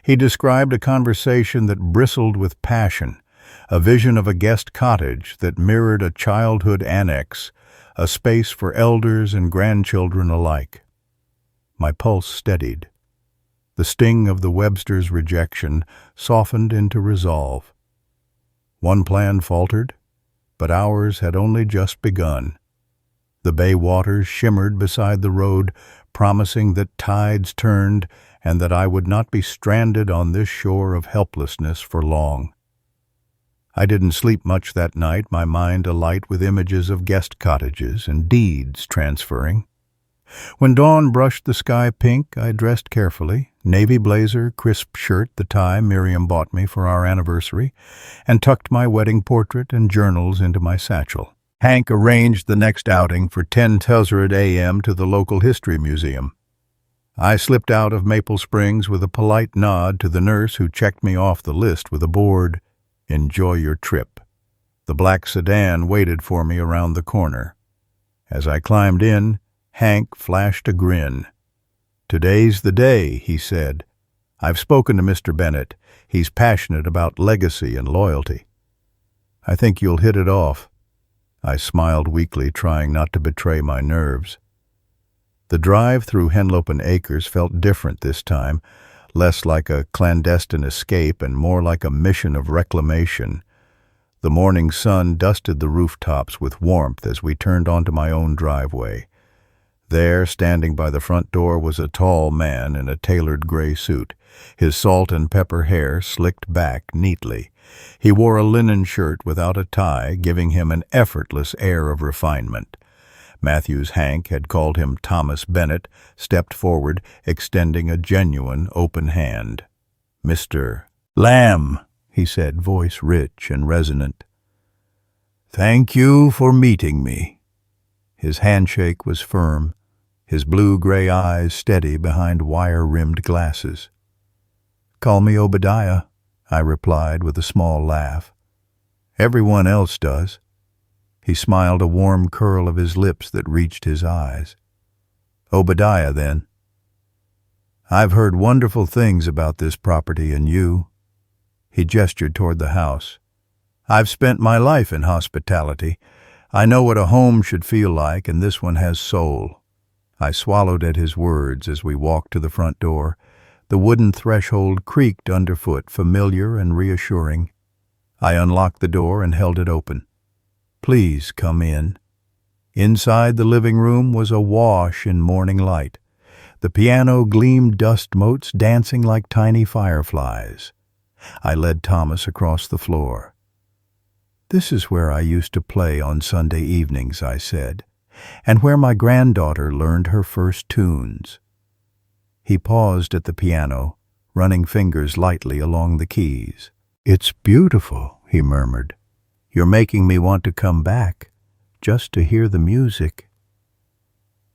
He described a conversation that bristled with passion, a vision of a guest cottage that mirrored a childhood annex, a space for elders and grandchildren alike. My pulse steadied. The sting of the Websters' rejection softened into resolve. One plan faltered, but ours had only just begun. The bay waters shimmered beside the road, promising that tides turned and that I would not be stranded on this shore of helplessness for long. I didn't sleep much that night, my mind alight with images of guest cottages and deeds transferring. When dawn brushed the sky pink, I dressed carefully, navy blazer, crisp shirt, the tie Miriam bought me for our anniversary, and tucked my wedding portrait and journals into my satchel. Hank arranged the next outing for 10:00 a.m. to the local history museum. I slipped out of Maple Springs with a polite nod to the nurse who checked me off the list with a board, "Enjoy your trip." The black sedan waited for me around the corner. As I climbed in, Hank flashed a grin. "Today's the day," he said. "I've spoken to Mr. Bennett. He's passionate about legacy and loyalty. I think you'll hit it off." I smiled weakly, trying not to betray my nerves. The drive through Henlopen Acres felt different this time, less like a clandestine escape and more like a mission of reclamation. The morning sun dusted the rooftops with warmth as we turned onto my own driveway. There, standing by the front door, was a tall man in a tailored gray suit, his salt and pepper hair slicked back neatly. He wore a linen shirt without a tie, giving him an effortless air of refinement. Matthew's Hank had called him Thomas Bennett, stepped forward, extending a genuine open hand. "Mr. Lamb," he said, voice rich and resonant. "Thank you for meeting me." His handshake was firm, his blue-gray eyes steady behind wire-rimmed glasses. "Call me Obadiah," I replied with a small laugh. "Everyone else does." He smiled, a warm curl of his lips that reached his eyes. "Obadiah, then. I've heard wonderful things about this property and you." He gestured toward the house. "I've spent my life in hospitality. I know what a home should feel like, and this one has soul." I swallowed at his words as we walked to the front door. The wooden threshold creaked underfoot, familiar and reassuring. I unlocked the door and held it open. "Please come in." Inside the living room was awash in morning light. The piano gleamed dust motes, dancing like tiny fireflies. I led Thomas across the floor. "This is where I used to play on Sunday evenings," I said, "and where my granddaughter learned her first tunes." He paused at the piano, running fingers lightly along the keys. "It's beautiful," he murmured. "You're making me want to come back, just to hear the music."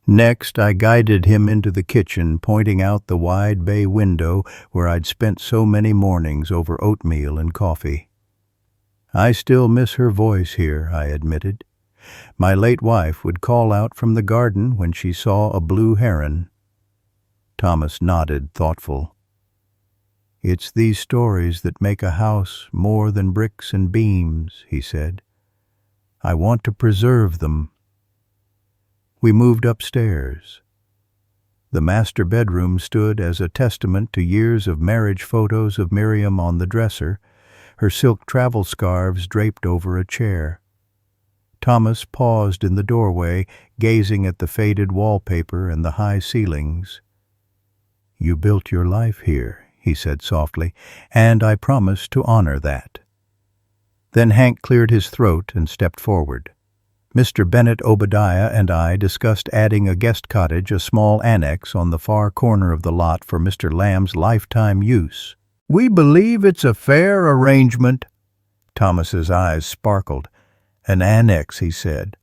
Next, I guided him into the kitchen, pointing out the wide bay window where I'd spent so many mornings over oatmeal and coffee. "I still miss her voice here," I admitted. "My late wife would call out from the garden when she saw a blue heron." Thomas nodded, thoughtful. "It's these stories that make a house more than bricks and beams," he said. "I want to preserve them." We moved upstairs. The master bedroom stood as a testament to years of marriage photos of Miriam on the dresser, her silk travel scarves draped over a chair. Thomas paused in the doorway, gazing at the faded wallpaper and the high ceilings. "You built your life here," he said softly, "and I promise to honor that." Then Hank cleared his throat and stepped forward. Mr. Bennett, Obadiah, and I discussed adding a guest cottage, a small annex on the far corner of the lot for Mr. Lamb's lifetime use. We believe it's a fair arrangement. Thomas's eyes sparkled. An annex, he said.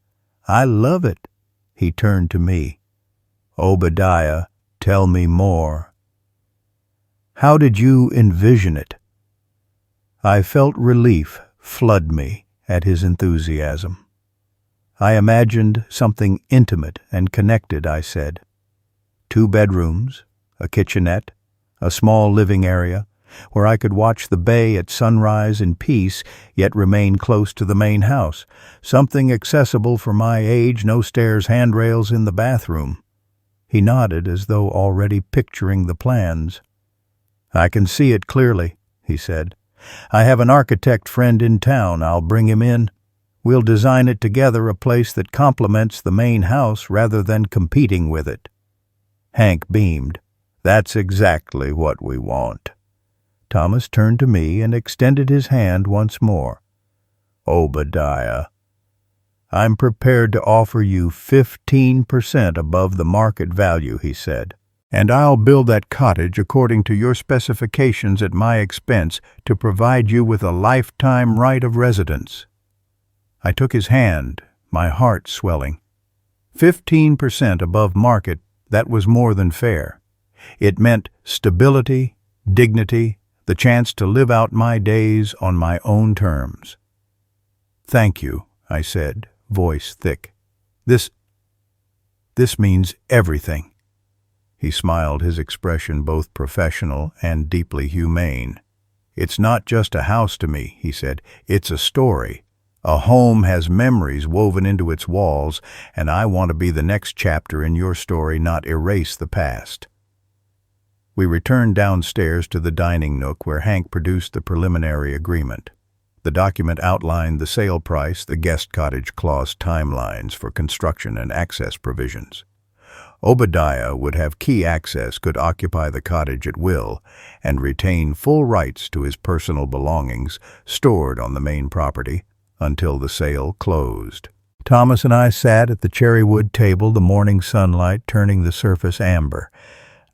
I love it. He turned to me. Obadiah, tell me more. How did you envision it? I felt relief flood me at his enthusiasm. I imagined something intimate and connected, I said. 2 bedrooms, a kitchenette, a small living area, where I could watch the bay at sunrise in peace, yet remain close to the main house. Something accessible for my age, no stairs, handrails in the bathroom. He nodded as though already picturing the plans. I can see it clearly, he said. I have an architect friend in town. I'll bring him in. We'll design it together, a place that complements the main house rather than competing with it. Hank beamed. That's exactly what we want. Thomas turned to me and extended his hand once more. Obadiah, I'm prepared to offer you 15% above the market value, he said, and I'll build that cottage according to your specifications at my expense to provide you with a lifetime right of residence. I took his hand, my heart swelling. 15% above market, that was more than fair. It meant stability, dignity, the chance to live out my days on my own terms. Thank you, I said, voice thick. This means everything. He smiled, his expression both professional and deeply humane. It's not just a house to me, he said. It's a story. A home has memories woven into its walls, and I want to be the next chapter in your story, not erase the past. We returned downstairs to the dining nook where Hank produced the preliminary agreement. The document outlined the sale price, the guest cottage clause timelines for construction and access provisions. Obadiah would have key access, could occupy the cottage at will, and retain full rights to his personal belongings stored on the main property until the sale closed. Thomas and I sat at the cherrywood table, the morning sunlight turning the surface amber.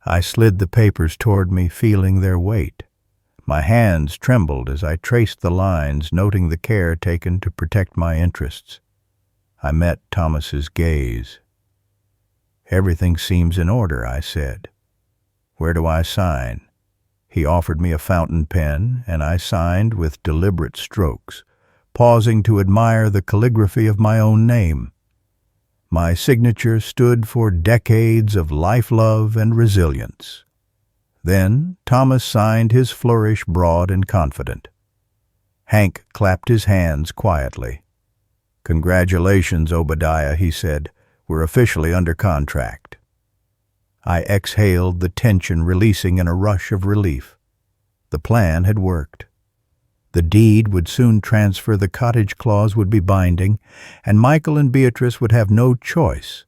I slid the papers toward me, feeling their weight. My hands trembled as I traced the lines, noting the care taken to protect my interests. I met Thomas's gaze. Everything seems in order, I said. Where do I sign? He offered me a fountain pen, and I signed with deliberate strokes, pausing to admire the calligraphy of my own name. My signature stood for decades of life-love and resilience. Then Thomas signed his flourish broad and confident. Hank clapped his hands quietly. Congratulations, Obadiah, he said. We're officially under contract. I exhaled, the tension releasing in a rush of relief. The plan had worked. The deed would soon transfer, the cottage clause would be binding, and Michael and Beatrice would have no choice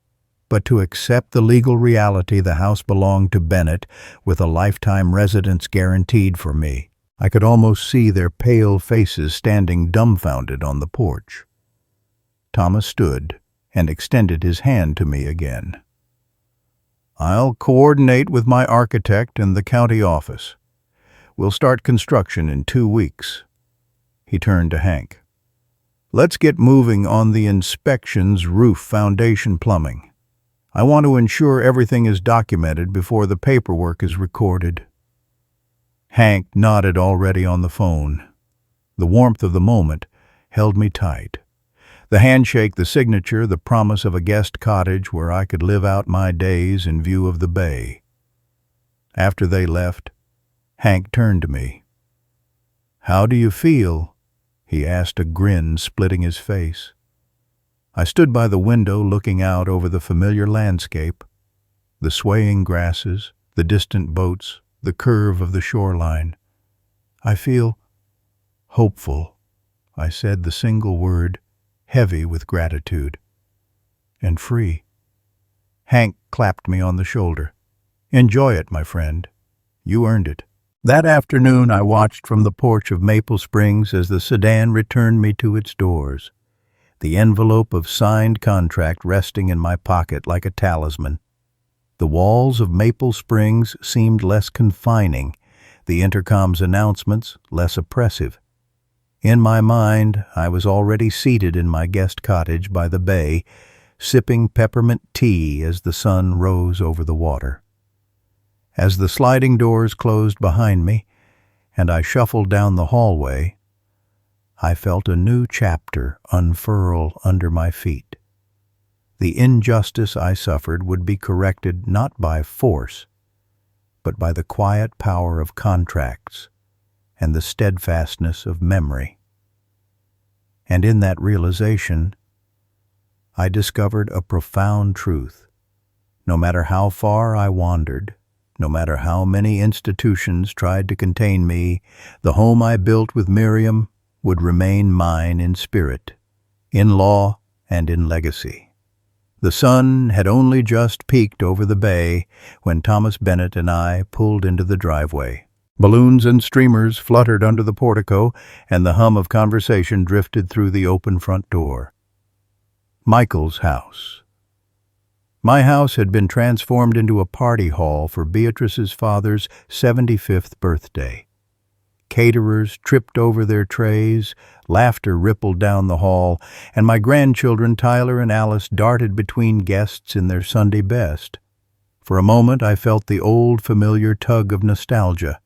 but to accept the legal reality the house belonged to Bennett, with a lifetime residence guaranteed for me. I could almost see their pale faces standing dumbfounded on the porch. Thomas stood and extended his hand to me again. I'll coordinate with my architect and the county office. We'll start construction in 2 weeks. He turned to Hank. Let's get moving on the inspections, roof, foundation, plumbing. I want to ensure everything is documented before the paperwork is recorded. Hank nodded, already on the phone. The warmth of the moment held me tight. The handshake, the signature, the promise of a guest cottage where I could live out my days in view of the bay. After they left, Hank turned to me. How do you feel? He asked, a grin splitting his face. I stood by the window looking out over the familiar landscape, the swaying grasses, the distant boats, the curve of the shoreline. I feel hopeful, I said, the single word, heavy with gratitude, and free. Hank clapped me on the shoulder. Enjoy it, my friend. You earned it. That afternoon I watched from the porch of Maple Springs as the sedan returned me to its doors, the envelope of signed contract resting in my pocket like a talisman. The walls of Maple Springs seemed less confining, the intercom's announcements less oppressive. In my mind, I was already seated in my guest cottage by the bay, sipping peppermint tea as the sun rose over the water. As the sliding doors closed behind me, and I shuffled down the hallway, I felt a new chapter unfurl under my feet. The injustice I suffered would be corrected not by force, but by the quiet power of contracts and the steadfastness of memory. And in that realization, I discovered a profound truth. No matter how far I wandered, no matter how many institutions tried to contain me, the home I built with Miriam would remain mine in spirit, in law, and in legacy. The sun had only just peeked over the bay when Thomas Bennett and I pulled into the driveway. Balloons and streamers fluttered under the portico, and the hum of conversation drifted through the open front door. Michael's house. My house had been transformed into a party hall for Beatrice's father's 75th birthday. Caterers tripped over their trays, laughter rippled down the hall, and my grandchildren Tyler and Alice darted between guests in their Sunday best. For a moment I felt the old familiar tug of nostalgia,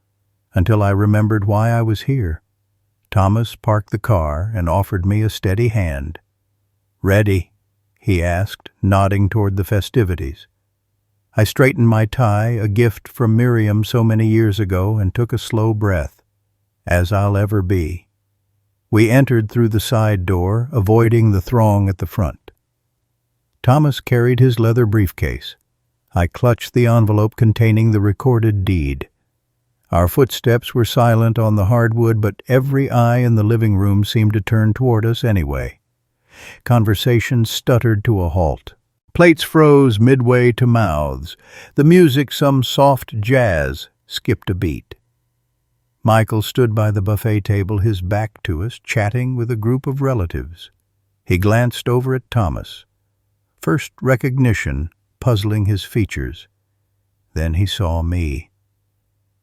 until I remembered why I was here. Thomas parked the car and offered me a steady hand. "Ready?" he asked, nodding toward the festivities. I straightened my tie, a gift from Miriam so many years ago, and took a slow breath. As I'll ever be. We entered through the side door, avoiding the throng at the front. Thomas carried his leather briefcase. I clutched the envelope containing the recorded deed. Our footsteps were silent on the hardwood, but every eye in the living room seemed to turn toward us anyway. Conversation stuttered to a halt. Plates froze midway to mouths. The music, some soft jazz, skipped a beat. Michael stood by the buffet table, his back to us, chatting with a group of relatives. He glanced over at Thomas. First recognition puzzling his features. Then he saw me.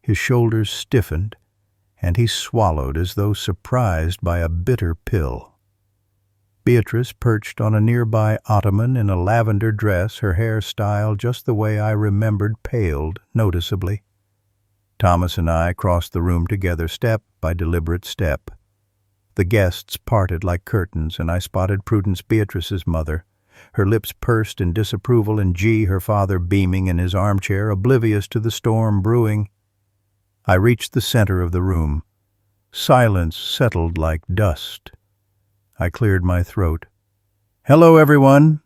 His shoulders stiffened, and he swallowed as though surprised by a bitter pill. Beatrice perched on a nearby ottoman in a lavender dress, her hair styled just the way I remembered, paled noticeably. Thomas and I crossed the room together, step by deliberate step. The guests parted like curtains, and I spotted Prudence, Beatrice's mother, her lips pursed in disapproval, and G, her father, beaming in his armchair, oblivious to the storm brewing. I reached the center of the room. Silence settled like dust. I cleared my throat. "Hello, everyone,"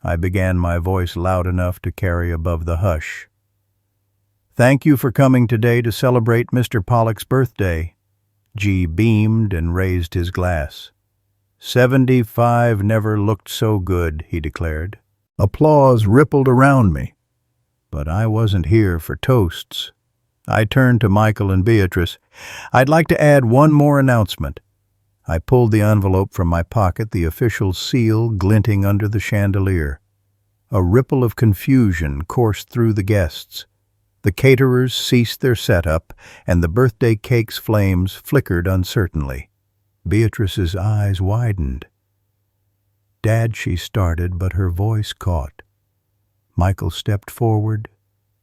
I began, my voice loud enough to carry above the hush. "Thank you for coming today to celebrate Mr. Pollock's birthday." G beamed and raised his glass. 75 never looked so good, he declared. Applause rippled around me. But I wasn't here for toasts. I turned to Michael and Beatrice. "I'd like to add one more announcement." I pulled the envelope from my pocket, the official seal glinting under the chandelier. A ripple of confusion coursed through the guests. The caterers ceased their setup, and the birthday cake's flames flickered uncertainly. Beatrice's eyes widened. "Dad," she started, but her voice caught. Michael stepped forward,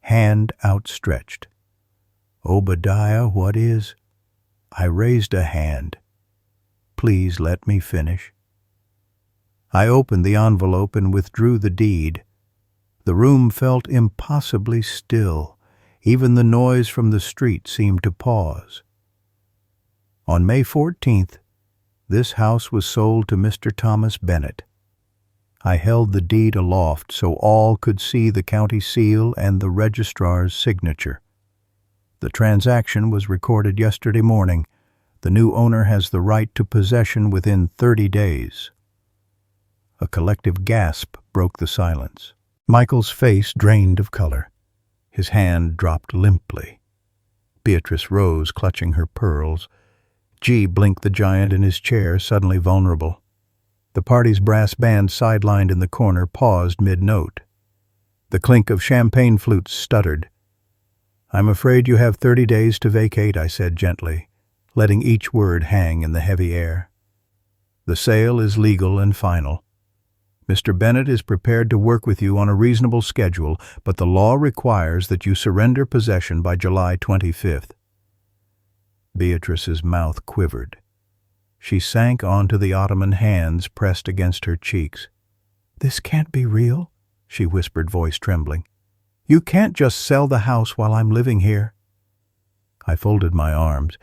hand outstretched. "Obadiah, what is—" I raised a hand. "Please let me finish." I opened the envelope and withdrew the deed. The room felt impossibly still. Even the noise from the street seemed to pause. On May 14th, this house was sold to Mr. Thomas Bennett. I held the deed aloft so all could see the county seal and the registrar's signature. The transaction was recorded yesterday morning. The new owner has the right to possession within 30 days. A collective gasp broke the silence. Michael's face drained of color. His hand dropped limply. Beatrice rose, clutching her pearls. G blinked the giant in his chair, suddenly vulnerable. The party's brass band, sidelined in the corner, paused mid-note. The clink of champagne flutes stuttered. "I'm afraid you have 30 days to vacate," I said gently, letting each word hang in the heavy air. "The sale is legal and final. Mr. Bennett is prepared to work with you on a reasonable schedule, but the law requires that you surrender possession by July 25th. Beatrice's mouth quivered. She sank onto the ottoman, hands pressed against her cheeks. "This can't be real," she whispered, voice trembling. "You can't just sell the house while I'm living here." I folded my arms.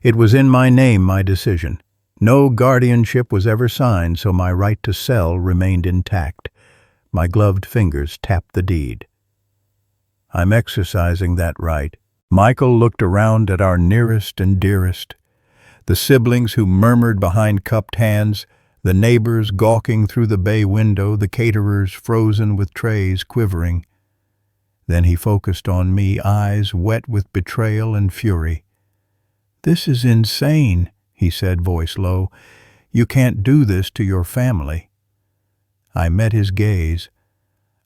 It was in my name, my decision. No guardianship was ever signed, so my right to sell remained intact. My gloved fingers tapped the deed. "I'm exercising that right." Michael looked around at our nearest and dearest, the siblings who murmured behind cupped hands, the neighbors gawking through the bay window, the caterers frozen with trays quivering. Then he focused on me, eyes wet with betrayal and fury. "This is insane," he said, voice low. "You can't do this to your family." I met his gaze.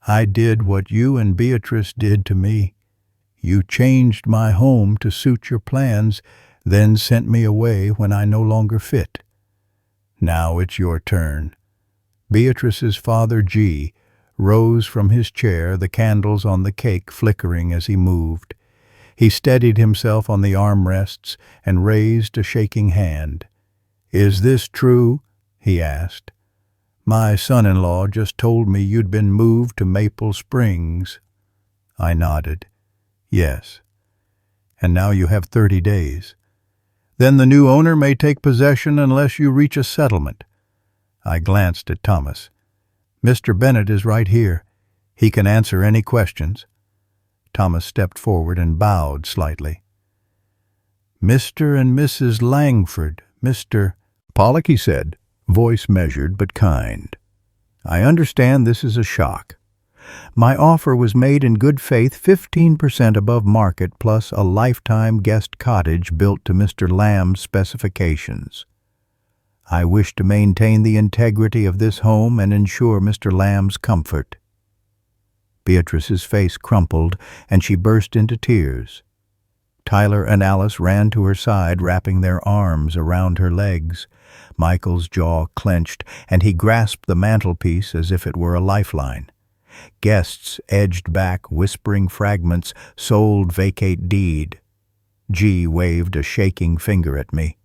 "I did what you and Beatrice did to me. You changed my home to suit your plans, then sent me away when I no longer fit. Now it's your turn." Beatrice's father, G., rose from his chair, the candles on the cake flickering as he moved. He steadied himself on the armrests and raised a shaking hand. "Is this true?" he asked. "My son-in-law just told me you'd been moved to Maple Springs." I nodded. "Yes. And now you have 30 days. Then the new owner may take possession unless you reach a settlement." I glanced at Thomas. "Mr. Bennett is right here. He can answer any questions." Thomas stepped forward and bowed slightly. "Mr. and Mrs. Langford, Mr. Pollock," he said, voice measured but kind. "I understand this is a shock. My offer was made in good faith, 15% above market, plus a lifetime guest cottage built to Mr. Lamb's specifications. I wish to maintain the integrity of this home and ensure Mr. Lamb's comfort." Beatrice's face crumpled, and she burst into tears. Tyler and Alice ran to her side, wrapping their arms around her legs. Michael's jaw clenched, and he grasped the mantelpiece as if it were a lifeline. Guests edged back, whispering fragments, "Sold, vacate deed." G waved a shaking finger at me.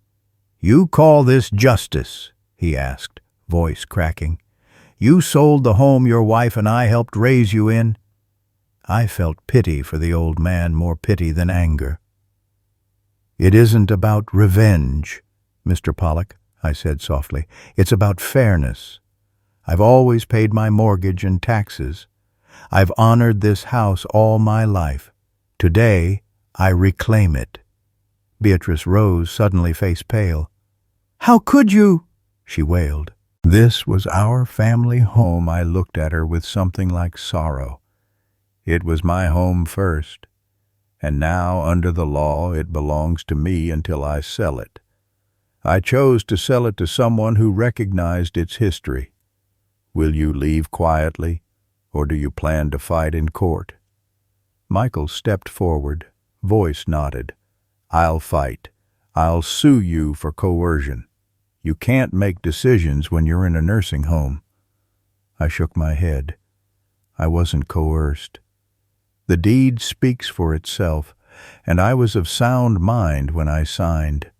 "You call this justice?" he asked, voice cracking. "You sold the home your wife and I helped raise you in?" I felt pity for the old man, more pity than anger. "It isn't about revenge, Mr. Pollock," I said softly. "It's about fairness. I've always paid my mortgage and taxes. I've honored this house all my life. Today, I reclaim it." Beatrice rose, suddenly face pale. "How could you?" she wailed. This was our family home. I looked at her with something like sorrow. It was my home first, and now, under the law, it belongs to me until I sell it. I chose to sell it to someone who recognized its history. Will you leave quietly, or do you plan to fight in court? Michael stepped forward, voice nodded. "I'll fight. I'll sue you for coercion. You can't make decisions when you're in a nursing home." I shook my head. I wasn't coerced. The deed speaks for itself, and I was of sound mind when I signed.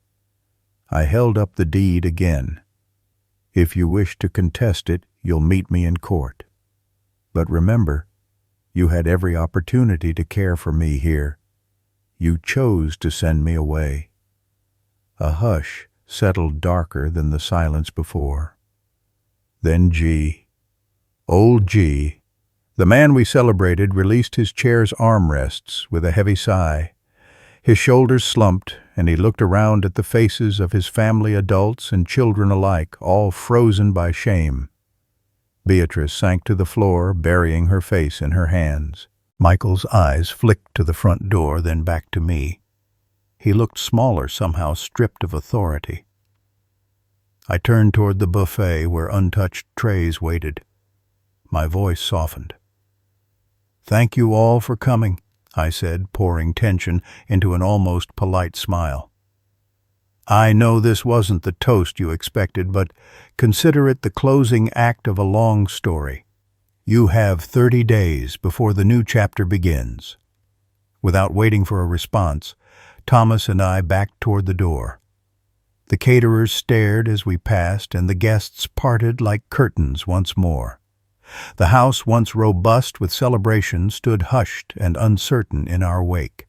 I held up the deed again. "If you wish to contest it, you'll meet me in court. But remember, you had every opportunity to care for me here. You chose to send me away." A hush settled darker than the silence before. Then G, old G, the man we celebrated, released his chair's armrests with a heavy sigh. His shoulders slumped, and he looked around at the faces of his family, adults and children alike, all frozen by shame. Beatrice sank to the floor, burying her face in her hands. Michael's eyes flicked to the front door, then back to me. He looked smaller, somehow stripped of authority. I turned toward the buffet where untouched trays waited. My voice softened. "Thank you all for coming. I said, pouring tension into an almost polite smile. I know this wasn't the toast you expected, but consider it the closing act of a long story. You have 30 days before the new chapter begins. Without waiting for a response, Thomas and I backed toward the door. The caterers stared as we passed, and the guests parted like curtains once more. The house, once robust with celebration, stood hushed and uncertain in our wake.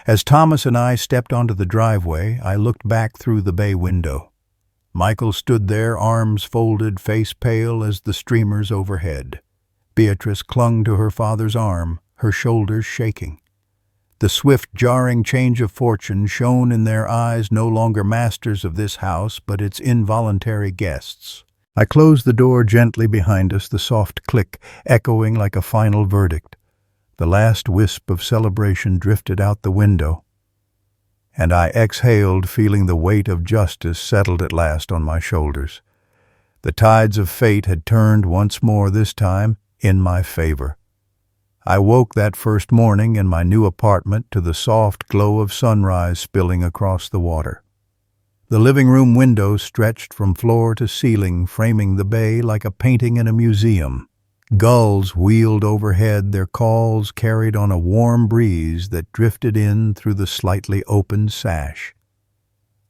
As Thomas and I stepped onto the driveway, I looked back through the bay window. Michael stood there, arms folded, face pale as the streamers overhead. Beatrice clung to her father's arm, her shoulders shaking. The swift, jarring change of fortune shone in their eyes, no longer masters of this house, but its involuntary guests. I closed the door gently behind us, the soft click echoing like a final verdict. The last wisp of celebration drifted out the window, and I exhaled, feeling the weight of justice settled at last on my shoulders. The tides of fate had turned once more, this time in my favor. I woke that first morning in my new apartment to the soft glow of sunrise spilling across the water. The living room window stretched from floor to ceiling, framing the bay like a painting in a museum. Gulls wheeled overhead, their calls carried on a warm breeze that drifted in through the slightly opened sash.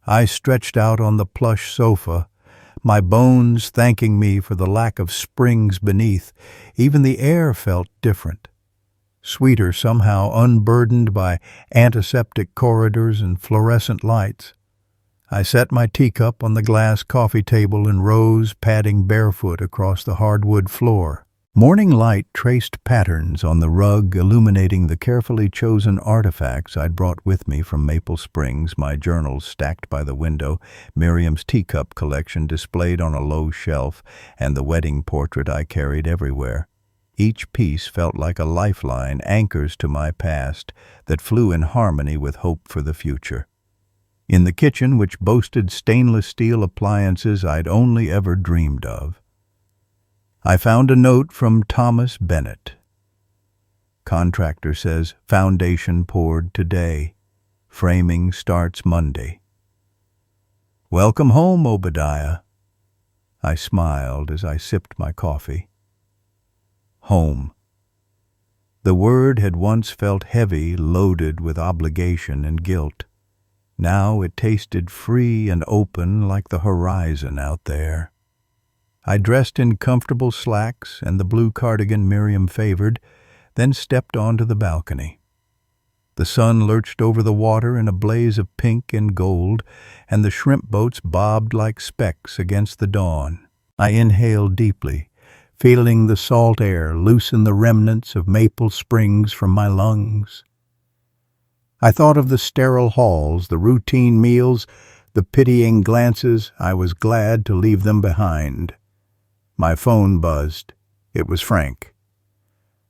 I stretched out on the plush sofa, my bones thanking me for the lack of springs beneath. Even the air felt different, sweeter somehow, unburdened by antiseptic corridors and fluorescent lights. I set my teacup on the glass coffee table and rose, padding barefoot across the hardwood floor. Morning light traced patterns on the rug, illuminating the carefully chosen artifacts I'd brought with me from Maple Springs, my journals stacked by the window, Miriam's teacup collection displayed on a low shelf, and the wedding portrait I carried everywhere. Each piece felt like a lifeline, anchors to my past that flew in harmony with hope for the future. In the kitchen, which boasted stainless steel appliances I'd only ever dreamed of, I found a note from Thomas Bennett. Contractor says foundation poured today. Framing starts Monday. Welcome home, Obadiah. I smiled as I sipped my coffee. Home. The word had once felt heavy, loaded with obligation and guilt. Now it tasted free and open like the horizon out there. I dressed in comfortable slacks and the blue cardigan Miriam favored, then stepped onto the balcony. The sun lurched over the water in a blaze of pink and gold, and the shrimp boats bobbed like specks against the dawn. I inhaled deeply, feeling the salt air loosen the remnants of Maple Springs from my lungs. I thought of the sterile halls, the routine meals, the pitying glances. I was glad to leave them behind. My phone buzzed. It was Frank.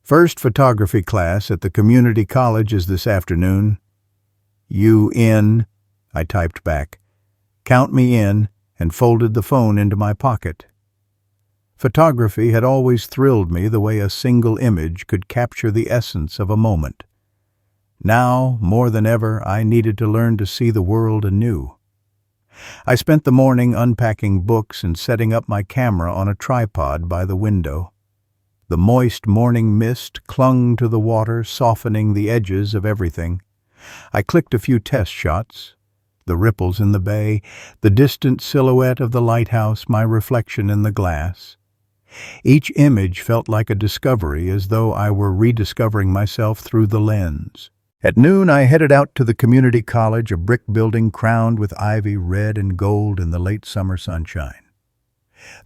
First photography class at the community college is this afternoon. You in? I typed back. Count me in, and folded the phone into my pocket. Photography had always thrilled me the way a single image could capture the essence of a moment. Now, more than ever, I needed to learn to see the world anew. I spent the morning unpacking books and setting up my camera on a tripod by the window. The moist morning mist clung to the water, softening the edges of everything. I clicked a few test shots. The ripples in the bay, the distant silhouette of the lighthouse, my reflection in the glass. Each image felt like a discovery, as though I were rediscovering myself through the lens. At noon, I headed out to the community college, a brick building crowned with ivy red and gold in the late summer sunshine.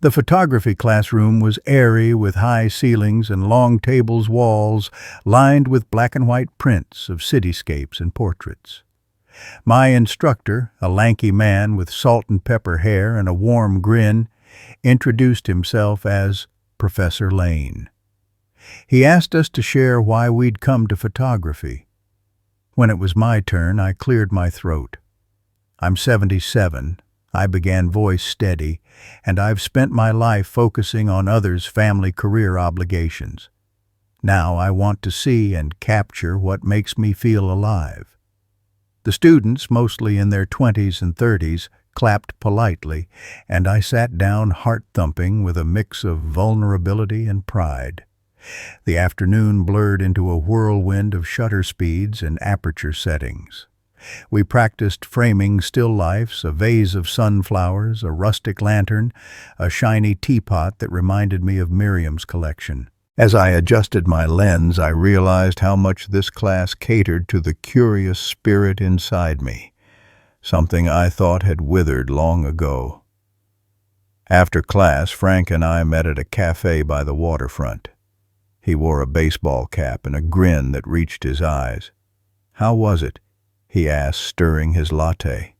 The photography classroom was airy, with high ceilings and long tables, walls lined with black and white prints of cityscapes and portraits. My instructor, a lanky man with salt and pepper hair and a warm grin, introduced himself as Professor Lane. He asked us to share why we'd come to photography. When it was my turn, I cleared my throat. I'm 77, I began, voice steady, and I've spent my life focusing on others' family career obligations. Now I want to see and capture what makes me feel alive. The students, mostly in their 20s and 30s, clapped politely, and I sat down heart-thumping with a mix of vulnerability and pride. The afternoon blurred into a whirlwind of shutter speeds and aperture settings. We practiced framing still lifes, a vase of sunflowers, a rustic lantern, a shiny teapot that reminded me of Miriam's collection. As I adjusted my lens, I realized how much this class catered to the curious spirit inside me, something I thought had withered long ago. After class, Frank and I met at a cafe by the waterfront. He wore a baseball cap and a grin that reached his eyes. "How was it?" he asked, stirring his latte.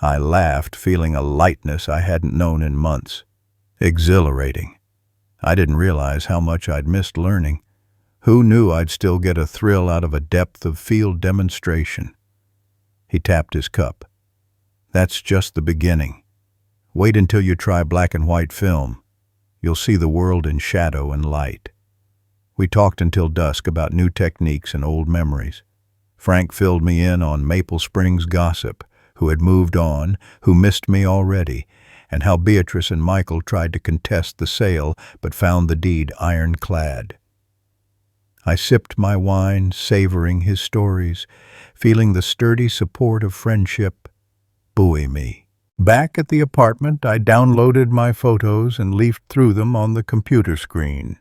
I laughed, feeling a lightness I hadn't known in months. Exhilarating. I didn't realize how much I'd missed learning. Who knew I'd still get a thrill out of a depth of field demonstration? He tapped his cup. "That's just the beginning. Wait until you try black and white film. You'll see the world in shadow and light." We talked until dusk about new techniques and old memories. Frank filled me in on Maple Springs gossip, who had moved on, who missed me already, and how Beatrice and Michael tried to contest the sale but found the deed ironclad. I sipped my wine, savoring his stories, feeling the sturdy support of friendship buoy me. Back at the apartment, I downloaded my photos and leafed through them on the computer screen.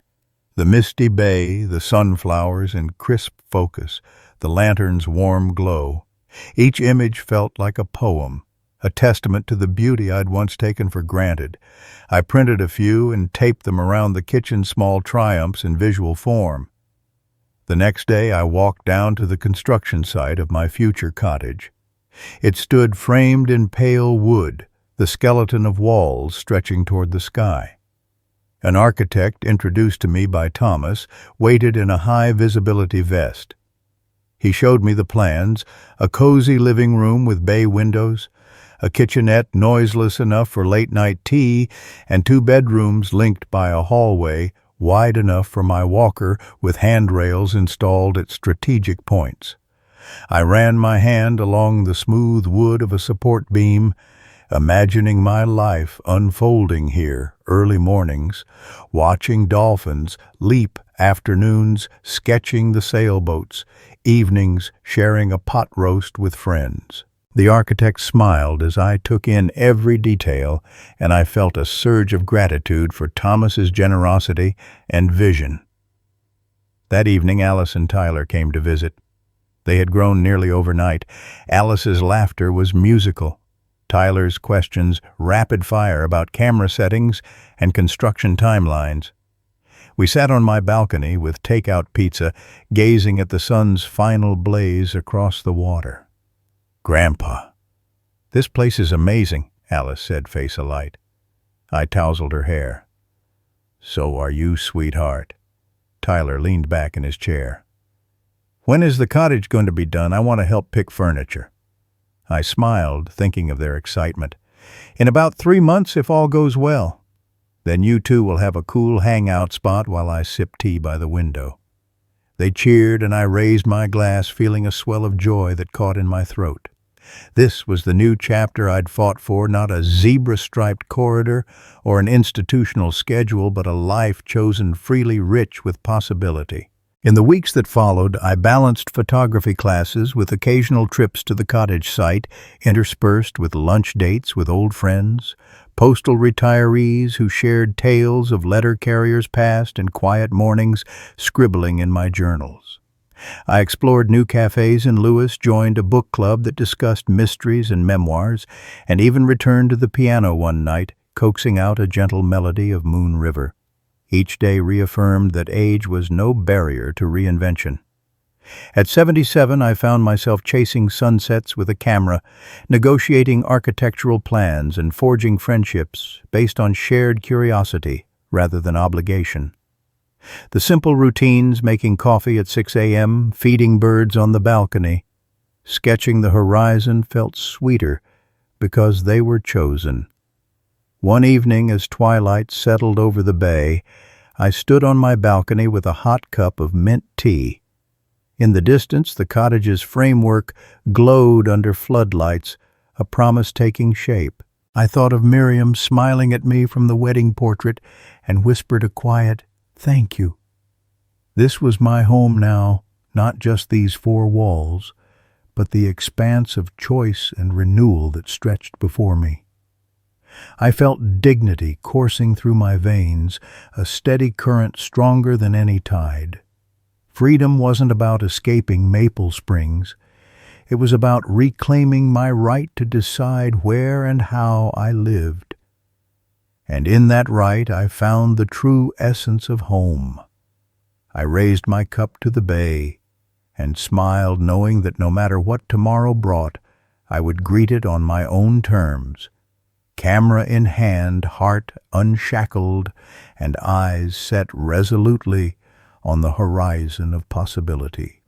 The misty bay, the sunflowers in crisp focus, the lantern's warm glow. Each image felt like a poem, a testament to the beauty I'd once taken for granted. I printed a few and taped them around the kitchen's small triumphs in visual form. The next day I walked down to the construction site of my future cottage. It stood framed in pale wood, the skeleton of walls stretching toward the sky. An architect, introduced to me by Thomas, waited in a high-visibility vest. He showed me the plans, a cozy living room with bay windows, a kitchenette noiseless enough for late-night tea, and 2 bedrooms linked by a hallway wide enough for my walker with handrails installed at strategic points. I ran my hand along the smooth wood of a support beam, imagining my life unfolding here, early mornings, watching dolphins leap, afternoons sketching the sailboats, evenings sharing a pot roast with friends. The architect smiled as I took in every detail, and I felt a surge of gratitude for Thomas's generosity and vision. That evening, Alice and Tyler came to visit. They had grown nearly overnight. Alice's laughter was musical. Tyler's questions rapid fire about camera settings and construction timelines. We sat on my balcony with takeout pizza, gazing at the sun's final blaze across the water. "Grandpa, this place is amazing," Alice said, face alight. I tousled her hair. "So are you, sweetheart." Tyler leaned back in his chair. "When is the cottage going to be done? I want to help pick furniture." I smiled, thinking of their excitement. "In about 3 months, if all goes well. Then you two will have a cool hangout spot while I sip tea by the window." They cheered, and I raised my glass, feeling a swell of joy that caught in my throat. This was the new chapter I'd fought for, not a zebra-striped corridor or an institutional schedule, but a life chosen freely, rich with possibility. In the weeks that followed, I balanced photography classes with occasional trips to the cottage site, interspersed with lunch dates with old friends, postal retirees who shared tales of letter carriers past and quiet mornings scribbling in my journals. I explored new cafes in Lewis, joined a book club that discussed mysteries and memoirs, and even returned to the piano one night, coaxing out a gentle melody of Moon River. Each day reaffirmed that age was no barrier to reinvention. At 77, I found myself chasing sunsets with a camera, negotiating architectural plans and forging friendships based on shared curiosity rather than obligation. The simple routines, making coffee at 6 a.m., feeding birds on the balcony, sketching the horizon, felt sweeter because they were chosen. One evening, as twilight settled over the bay, I stood on my balcony with a hot cup of mint tea. In the distance, the cottage's framework glowed under floodlights, a promise taking shape. I thought of Miriam smiling at me from the wedding portrait and whispered a quiet, "Thank you." This was my home now, not just these four walls, but the expanse of choice and renewal that stretched before me. I felt dignity coursing through my veins, a steady current stronger than any tide. Freedom wasn't about escaping Maple Springs. It was about reclaiming my right to decide where and how I lived. And in that right I found the true essence of home. I raised my cup to the bay and smiled, knowing that no matter what tomorrow brought, I would greet it on my own terms, camera in hand, heart unshackled, and eyes set resolutely on the horizon of possibility.